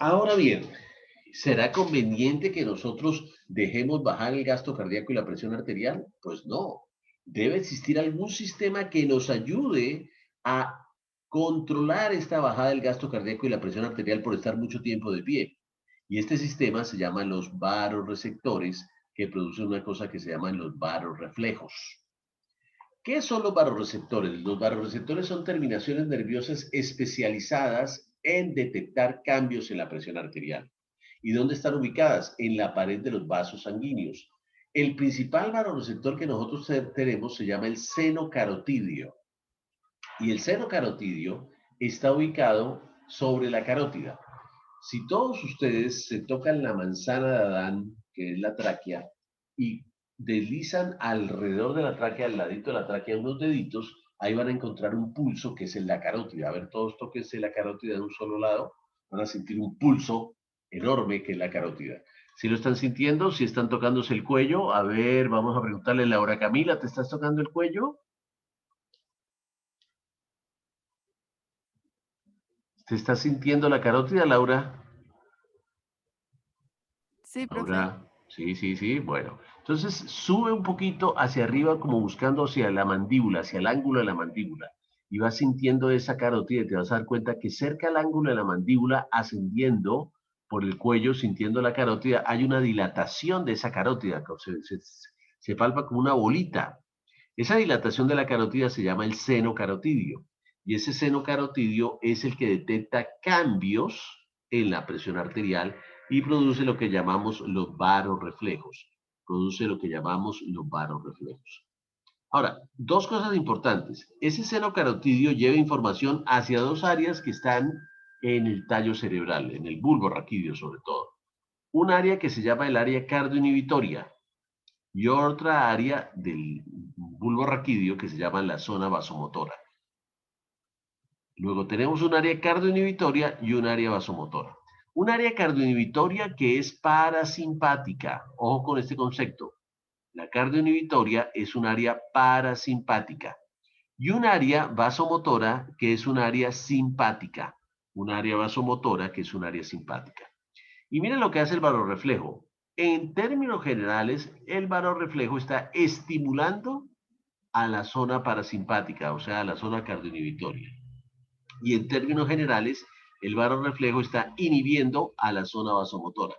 Ahora bien, ¿será conveniente que nosotros dejemos bajar el gasto cardíaco y la presión arterial? Pues no. Debe existir algún sistema que nos ayude a controlar esta bajada del gasto cardíaco y la presión arterial por estar mucho tiempo de pie. Y este sistema se llama los vasoreceptores, que producen una cosa que se llaman los vasorreflejos. ¿Qué son los vasoreceptores? Los vasoreceptores son terminaciones nerviosas especializadas en detectar cambios en la presión arterial. ¿Y dónde están ubicadas? En la pared de los vasos sanguíneos. El principal vasoreceptor que nosotros tenemos se llama el seno carotidio. Y el seno carotidio está ubicado sobre la carótida. Si todos ustedes se tocan la manzana de Adán, que es la tráquea, y deslizan alrededor de la tráquea, al ladito de la tráquea, unos deditos, ahí van a encontrar un pulso que es en la carótida. A ver, todos tóquense la carótida de un solo lado, van a sentir un pulso enorme que es la carótida. Si lo están sintiendo, si están tocándose el cuello, a ver, vamos a preguntarle a Laura Camila, ¿te estás tocando el cuello? ¿Te estás sintiendo la carótida, Laura? Sí, profe. Laura, sí, bueno. Entonces sube un poquito hacia arriba como buscando hacia la mandíbula, hacia el ángulo de la mandíbula. Y vas sintiendo esa carótida y te vas a dar cuenta que cerca al ángulo de la mandíbula, ascendiendo por el cuello, sintiendo la carótida, hay una dilatación de esa carótida. Se palpa como una bolita. Esa dilatación de la carótida se llama el seno carotidio. Y ese seno carotidio es el que detecta cambios en la presión arterial y produce lo que llamamos los vasorreflejos. Ahora, dos cosas importantes. Ese seno carotidio lleva información hacia dos áreas que están en el tallo cerebral, en el bulbo raquídeo sobre todo. Un área que se llama el área cardioinhibitoria y otra área del bulbo raquídeo que se llama la zona vasomotora. Luego tenemos un área cardioinhibitoria y un área vasomotora. Un área cardioinhibitoria que es parasimpática. Ojo con este concepto. La cardioinhibitoria es un área parasimpática. Y un área vasomotora que es un área simpática. Un área vasomotora que es un área simpática. Y miren lo que hace el vasorreflejo. En términos generales, el vasorreflejo está estimulando a la zona parasimpática, o sea, a la zona cardioinhibitoria. Y en términos generales, el vasorreflejo está inhibiendo a la zona vasomotora.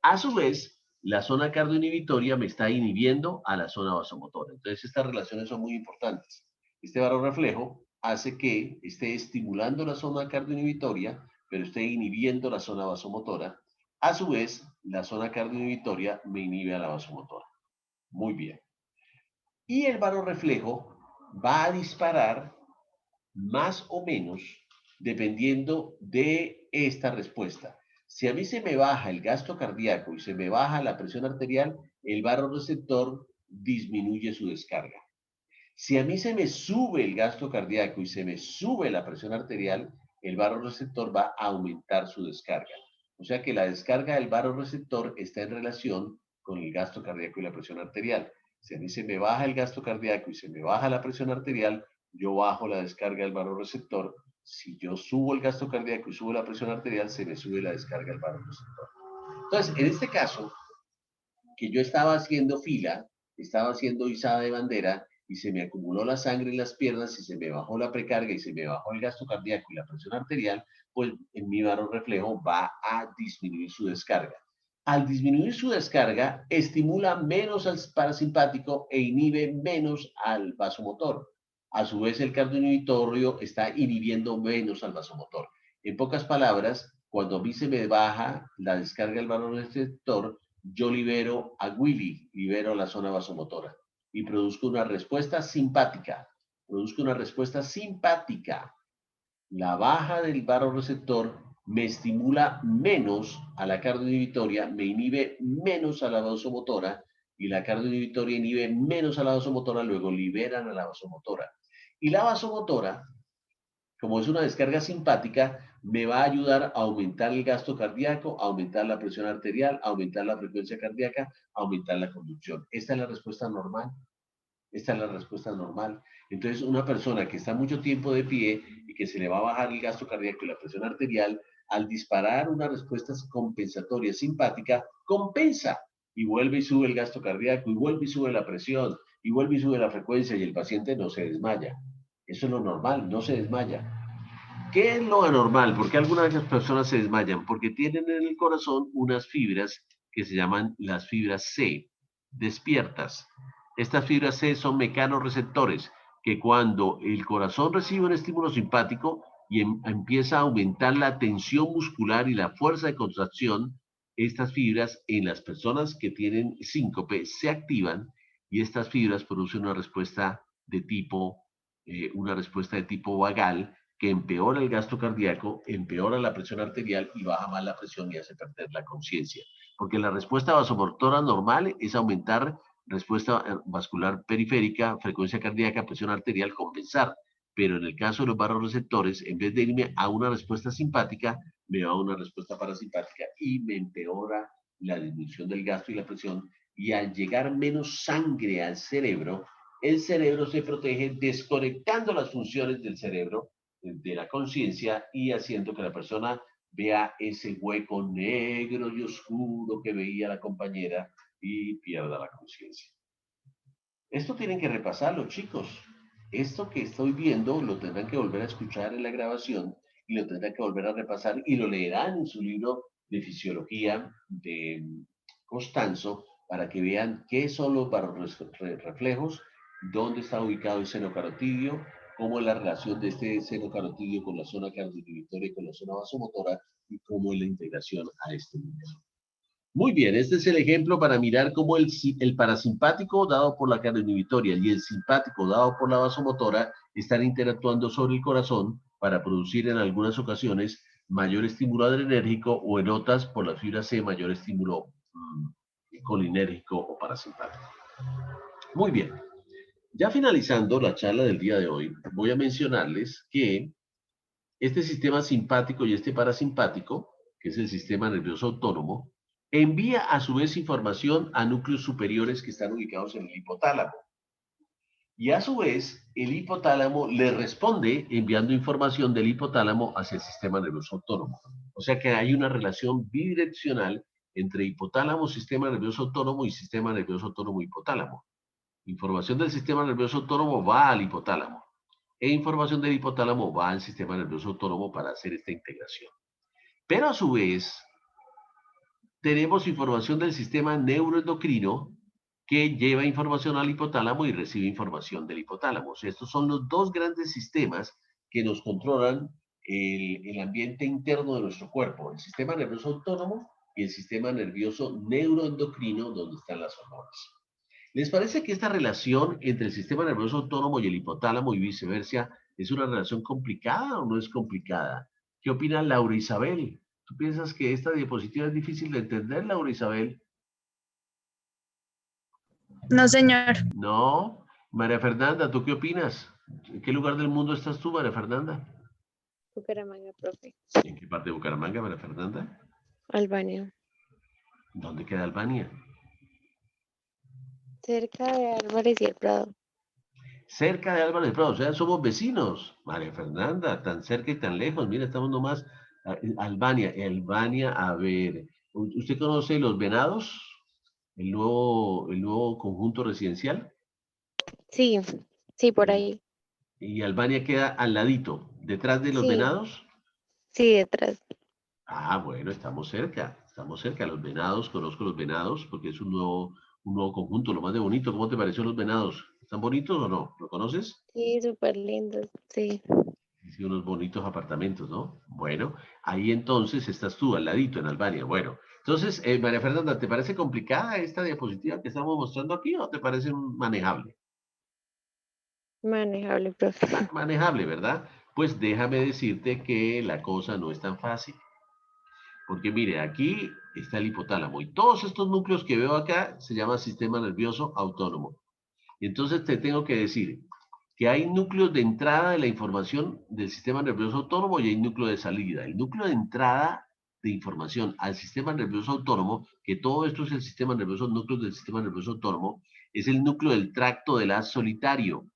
A su vez, la zona cardioinhibitoria me está inhibiendo a la zona vasomotora. Entonces, estas relaciones son muy importantes. Este barorreflejo hace que esté estimulando la zona cardioinhibitoria, pero esté inhibiendo la zona vasomotora. A su vez, la zona cardioinhibitoria me inhibe a la vasomotora. Muy bien. Y el barorreflejo va a disparar más o menos dependiendo de esta respuesta. Si a mí se me baja el gasto cardíaco y se me baja la presión arterial, el barorreceptor disminuye su descarga. Si a mí se me sube el gasto cardíaco y se me sube la presión arterial, el barorreceptor va a aumentar su descarga. O sea que la descarga del barorreceptor está en relación con el gasto cardíaco y la presión arterial. Si a mí se me baja el gasto cardíaco y se me baja la presión arterial, yo bajo la descarga del barorreceptor. Si yo subo el gasto cardíaco y subo la presión arterial, se me sube la descarga del barorreceptor. Entonces, en este caso, que yo estaba haciendo fila, estaba haciendo izada de bandera, y se me acumuló la sangre en las piernas y se me bajó la precarga y se me bajó el gasto cardíaco y la presión arterial, pues en mi barorreflejo va a disminuir su descarga. Al disminuir su descarga, estimula menos al parasimpático e inhibe menos al vasomotor. A su vez, el cardioinhibitorio está inhibiendo menos al vasomotor. En pocas palabras, cuando a mí se me baja la descarga del barorreceptor, yo libero a Willy, libero la zona vasomotora y produzco una respuesta simpática. Produzco una respuesta simpática. La baja del barorreceptor me estimula menos a la cardioinhibitoria, me inhibe menos a la vasomotora, y la cardioinhibitoria inhibe menos a la vasomotora, luego liberan a la vasomotora. Y la vasomotora, como es una descarga simpática, me va a ayudar a aumentar el gasto cardíaco, a aumentar la presión arterial, a aumentar la frecuencia cardíaca, a aumentar la conducción. Esta es la respuesta normal. Esta es la respuesta normal. Entonces, una persona que está mucho tiempo de pie y que se le va a bajar el gasto cardíaco y la presión arterial, al disparar una respuesta compensatoria simpática, compensa y vuelve y sube el gasto cardíaco, y vuelve y sube la presión, y vuelve y sube la frecuencia, y el paciente no se desmaya. Eso es lo normal, no se desmaya. ¿Qué es lo anormal? ¿Por qué algunas de las personas se desmayan? Porque tienen en el corazón unas fibras que se llaman las fibras C, despiertas. Estas fibras C son mecanorreceptores que cuando el corazón recibe un estímulo simpático y empieza a aumentar la tensión muscular y la fuerza de contracción, estas fibras en las personas que tienen síncope se activan y estas fibras producen una respuesta de tipo vagal, que empeora el gasto cardíaco, empeora la presión arterial y baja más la presión y hace perder la conciencia. Porque la respuesta vasomotora normal es aumentar respuesta vascular periférica, frecuencia cardíaca, presión arterial, compensar. Pero en el caso de los barorreceptores, en vez de irme a una respuesta simpática, me va a una respuesta parasimpática y me empeora la disminución del gasto y la presión. Y al llegar menos sangre al cerebro, el cerebro se protege desconectando las funciones del cerebro de la conciencia y haciendo que la persona vea ese hueco negro y oscuro que veía la compañera y pierda la conciencia. Esto tienen que repasarlo, chicos. Esto que estoy viendo lo tendrán que volver a escuchar en la grabación y lo tendrán que volver a repasar y lo leerán en su libro de fisiología de Costanzo para que vean qué son los barorreflejos, dónde está ubicado el seno carotidio, cómo es la relación de este seno carotidio con la zona cardioinhibitoria y con la zona vasomotora y cómo es la integración a este nivel. Muy bien, este es el ejemplo para mirar cómo el parasimpático dado por la cardioinhibitoria y el simpático dado por la vasomotora están interactuando sobre el corazón para producir en algunas ocasiones mayor estímulo adrenérgico o en otras por la fibra C mayor estímulo colinérgico o parasimpático. Muy bien. Ya finalizando la charla del día de hoy, voy a mencionarles que este sistema simpático y este parasimpático, que es el sistema nervioso autónomo, envía a su vez información a núcleos superiores que están ubicados en el hipotálamo. Y a su vez, el hipotálamo le responde enviando información del hipotálamo hacia el sistema nervioso autónomo. O sea que hay una relación bidireccional entre hipotálamo, sistema nervioso autónomo y sistema nervioso autónomo hipotálamo. Información del sistema nervioso autónomo va al hipotálamo e información del hipotálamo va al sistema nervioso autónomo para hacer esta integración. Pero a su vez, tenemos información del sistema neuroendocrino que lleva información al hipotálamo y recibe información del hipotálamo. O sea, estos son los dos grandes sistemas que nos controlan el ambiente interno de nuestro cuerpo, el sistema nervioso autónomo y el sistema nervioso neuroendocrino, donde están las hormonas. ¿Les parece que esta relación entre el sistema nervioso autónomo y el hipotálamo y viceversa es una relación complicada o no es complicada? ¿Qué opina Laura Isabel? ¿Tú piensas que esta diapositiva es difícil de entender, Laura Isabel? No, señor. No. María Fernanda, ¿tú qué opinas? ¿En qué lugar del mundo estás tú, María Fernanda? Bucaramanga, profe. ¿En qué parte de Bucaramanga, María Fernanda? Albania. ¿Dónde queda Albania? Cerca de Álvarez y el Prado. Cerca de Álvarez Prado, o sea, somos vecinos. María Fernanda, tan cerca y tan lejos. Mira, estamos nomás. Albania, a ver. ¿Usted conoce Los Venados? El nuevo conjunto residencial. Sí, sí, por ahí. Y Albania queda al ladito, detrás de Los Sí, Venados. sí, detrás. Ah, bueno, estamos cerca. Los Venados, conozco Los Venados porque es un nuevo conjunto, lo más de bonito. ¿Cómo te pareció Los Venados? ¿Están bonitos o no? ¿Lo conoces? Sí, súper lindo. Sí. Sí, unos bonitos apartamentos, ¿no? Bueno, ahí entonces estás tú, al ladito, en Albania. Bueno, entonces, María Fernanda, ¿te parece complicada esta diapositiva que estamos mostrando aquí o te parece manejable? Manejable, profe. Manejable, ¿verdad? Pues déjame decirte que la cosa no es tan fácil. Porque mire, aquí está el hipotálamo y todos estos núcleos que veo acá se llama sistema nervioso autónomo. Entonces te tengo que decir que hay núcleos de entrada de la información del sistema nervioso autónomo y hay núcleo de salida. El núcleo de entrada de información al sistema nervioso autónomo, que todo esto es el sistema nervioso, núcleos del sistema nervioso autónomo, es el núcleo del tracto del haz solitario,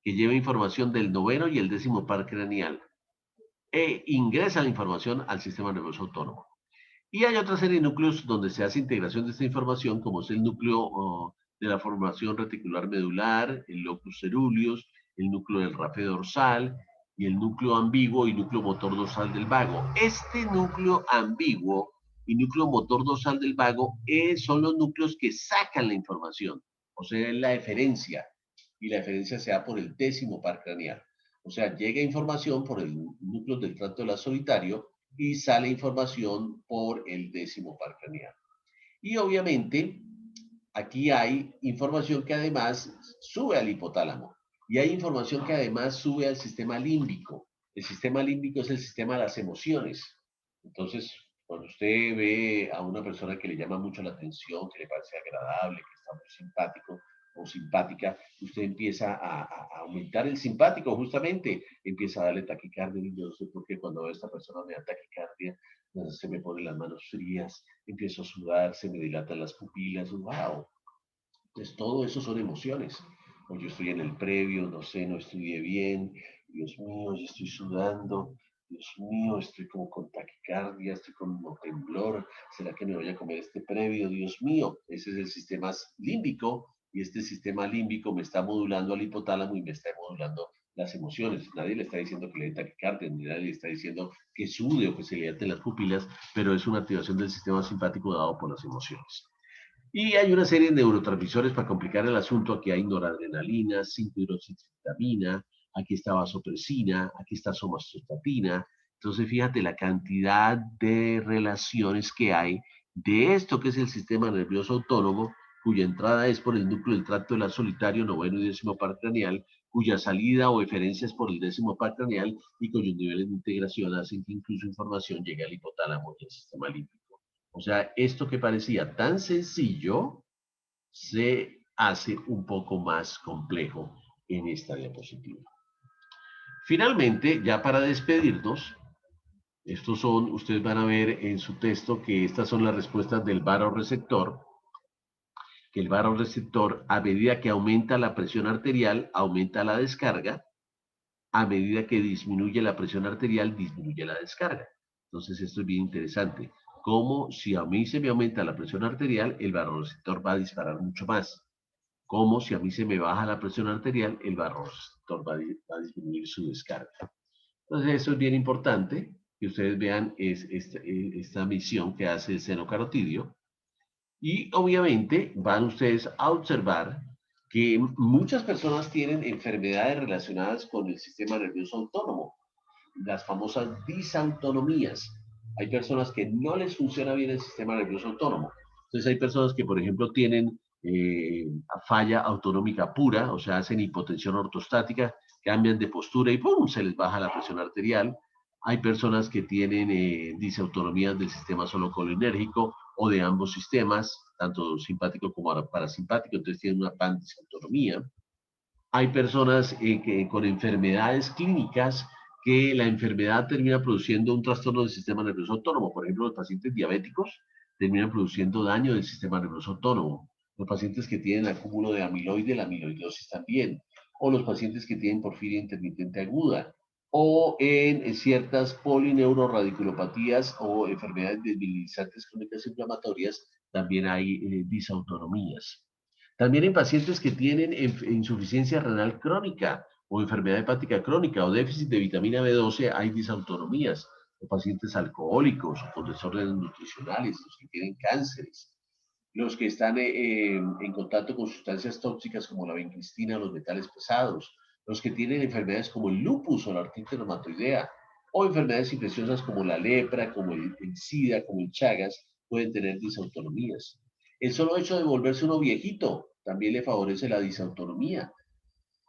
que lleva información del noveno y el 10º par craneal e ingresa la información al sistema nervioso autónomo. Y hay otra serie de núcleos donde se hace integración de esta información, como es el núcleo de la formación reticular medular, el locus ceruleus, el núcleo del rafe dorsal y el núcleo ambiguo y núcleo motor dorsal del vago. Este núcleo ambiguo y núcleo motor dorsal del vago son los núcleos que sacan la información, o sea, es la eferencia, y la eferencia se da por el 10º par craneal. O sea, llega información por el núcleo del tracto del haz solitario y sale información por el 10º par craneal. Y obviamente, aquí hay información que además sube al hipotálamo y hay información que además sube al sistema límbico. El sistema límbico es el sistema de las emociones. Entonces, cuando usted ve a una persona que le llama mucho la atención, que le parece agradable, que está muy simpático o simpática, usted empieza a aumentar el simpático, justamente, empieza a darle taquicardia. Y yo no sé por qué cuando veo a esta persona me da taquicardia, se me ponen las manos frías, empiezo a sudar, se me dilatan las pupilas, wow. Entonces todo eso son emociones. O yo estoy en el previo, no sé, no estudié bien, Dios mío, yo estoy sudando, Dios mío, estoy como con taquicardia, estoy con temblor, ¿será que me voy a comer este previo? Dios mío, ese es el sistema límbico y este sistema límbico me está modulando al hipotálamo y me está modulando las emociones. Nadie le está diciendo que le dé taquicardia, ni nadie le está diciendo que sude o que se le aten las pupilas, pero es una activación del sistema simpático dado por las emociones. Y hay una serie de neurotransmisores para complicar el asunto. Aquí hay noradrenalina, 5-hidroxitritamina, aquí está vasopresina, aquí está somatostatina. Entonces, fíjate la cantidad de relaciones que hay de esto que es el sistema nervioso autónomo, cuya entrada es por el núcleo del tracto del haz solitario, noveno y 10º par craneal, cuya salida o eferencia es por el 10º par craneal y cuyos niveles de integración hacen que incluso información llegue al hipotálamo y al sistema límbico. O sea, esto que parecía tan sencillo se hace un poco más complejo en esta diapositiva. Finalmente, ya para despedirnos, ustedes van a ver en su texto que estas son las respuestas del vasoreceptor, que el vasoreceptor, a medida que aumenta la presión arterial, aumenta la descarga, a medida que disminuye la presión arterial, disminuye la descarga. Entonces, esto es bien interesante. Como si a mí se me aumenta la presión arterial, el vasoreceptor va a disparar mucho más. Como si a mí se me baja la presión arterial, el vasoreceptor va a disminuir su descarga. Entonces, eso es bien importante, que ustedes vean esta misión que hace el seno carotidio. Y obviamente van ustedes a observar que muchas personas tienen enfermedades relacionadas con el sistema nervioso autónomo, las famosas disautonomías. Hay personas que no les funciona bien el sistema nervioso autónomo. Entonces hay personas que, por ejemplo, tienen falla autonómica pura, o sea, hacen hipotensión ortostática, cambian de postura y ¡pum!, se les baja la presión arterial. Hay personas que tienen disautonomías del sistema solo-colinérgico o de ambos sistemas, tanto simpático como parasimpático, entonces tienen una pandisautonomía. Hay personas con enfermedades clínicas que la enfermedad termina produciendo un trastorno del sistema nervioso autónomo. Por ejemplo, los pacientes diabéticos terminan produciendo daño del sistema nervioso autónomo. Los pacientes que tienen acúmulo de amiloide, la amiloidosis también. O los pacientes que tienen porfiria intermitente aguda. O en ciertas polineuroradiculopatías o enfermedades debilitantes crónicas inflamatorias, también hay disautonomías. También en pacientes que tienen insuficiencia renal crónica o enfermedad hepática crónica o déficit de vitamina B12, hay disautonomías. Los pacientes alcohólicos o con desórdenes nutricionales, los que tienen cánceres, los que están en contacto con sustancias tóxicas como la vincristina, los metales pesados, los que tienen enfermedades como el lupus o la artritis reumatoidea, o enfermedades infecciosas como la lepra, como el SIDA, como el Chagas, pueden tener disautonomías. El solo hecho de volverse uno viejito también le favorece la disautonomía.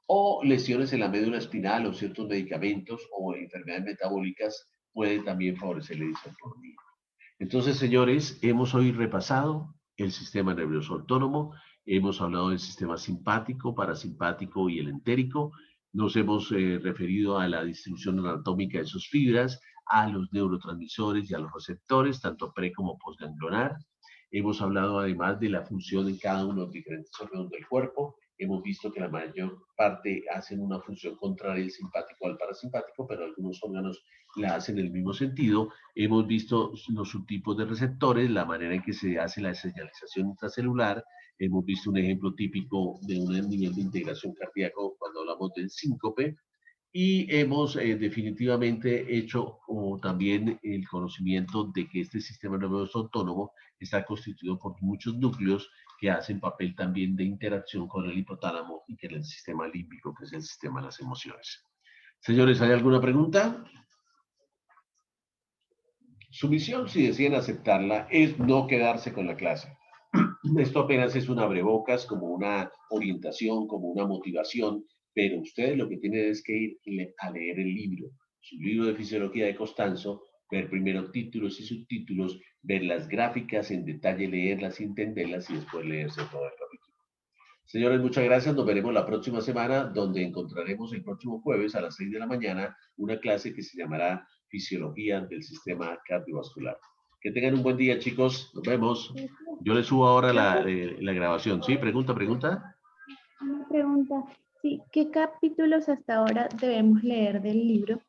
O lesiones en la médula espinal o ciertos medicamentos o enfermedades metabólicas pueden también favorecer la disautonomía. Entonces, señores, hemos hoy repasado el sistema nervioso autónomo, hemos hablado del sistema simpático, parasimpático y el entérico, nos hemos referido a la distribución anatómica de sus fibras, a los neurotransmisores y a los receptores, tanto pre como postganglionar. Hemos hablado además de la función en cada uno de los diferentes órganos del cuerpo. Hemos visto que la mayor parte hacen una función contraria al simpático al parasimpático, pero algunos órganos la hacen en el mismo sentido. Hemos visto los subtipos de receptores, la manera en que se hace la señalización intracelular. Hemos visto un ejemplo típico de un nivel de integración cardíaco cuando hablamos del síncope. Y hemos definitivamente hecho también el conocimiento de que este sistema nervioso autónomo está constituido por muchos núcleos que hacen papel también de interacción con el hipotálamo y que es el sistema límbico, que es el sistema de las emociones. Señores, ¿hay alguna pregunta? Su misión, si deciden aceptarla, es no quedarse con la clase. Esto apenas es un abrebocas, como una orientación, como una motivación, pero ustedes lo que tienen es que ir a leer el libro, su libro de Fisiología de Costanzo, ver primero títulos y subtítulos, ver las gráficas en detalle, leerlas y entenderlas y después leerse todo el capítulo. Señores, muchas gracias. Nos veremos la próxima semana, donde encontraremos el próximo jueves a las 6 de la mañana una clase que se llamará Fisiología del Sistema Cardiovascular. Que tengan un buen día, chicos. Nos vemos. Yo les subo ahora la grabación. ¿Sí? ¿Pregunta? Una pregunta. Sí, ¿qué capítulos hasta ahora debemos leer del libro?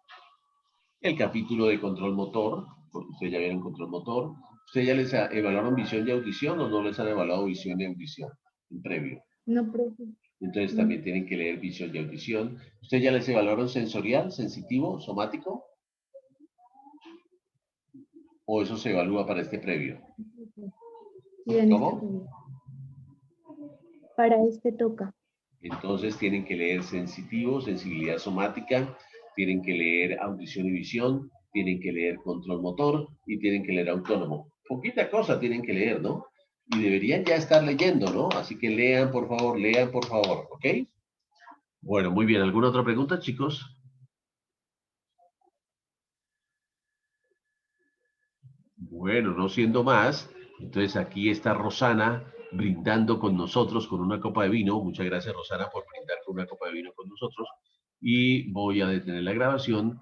El capítulo de control motor, porque ustedes ya vieron control motor. ¿Ustedes ya les evaluaron visión y audición o no les han evaluado visión y audición en previo? No, profe. Entonces también tienen que leer visión y audición. ¿Ustedes ya les evaluaron sensorial, sensitivo, somático? ¿O eso se evalúa para este previo? Sí, en ¿Cómo? este previo. Para este toca. Entonces tienen que leer sensitivo, sensibilidad somática, tienen que leer audición y visión, tienen que leer control motor y tienen que leer autónomo. Poquita cosa tienen que leer, ¿no? Y deberían ya estar leyendo, ¿no? Así que lean, por favor, ¿ok? Bueno, muy bien. ¿Alguna otra pregunta, chicos? Bueno, no siendo más, entonces aquí está Rosana brindando con nosotros con una copa de vino. Muchas gracias, Rosana, por brindar con una copa de vino con nosotros. Y voy a detener la grabación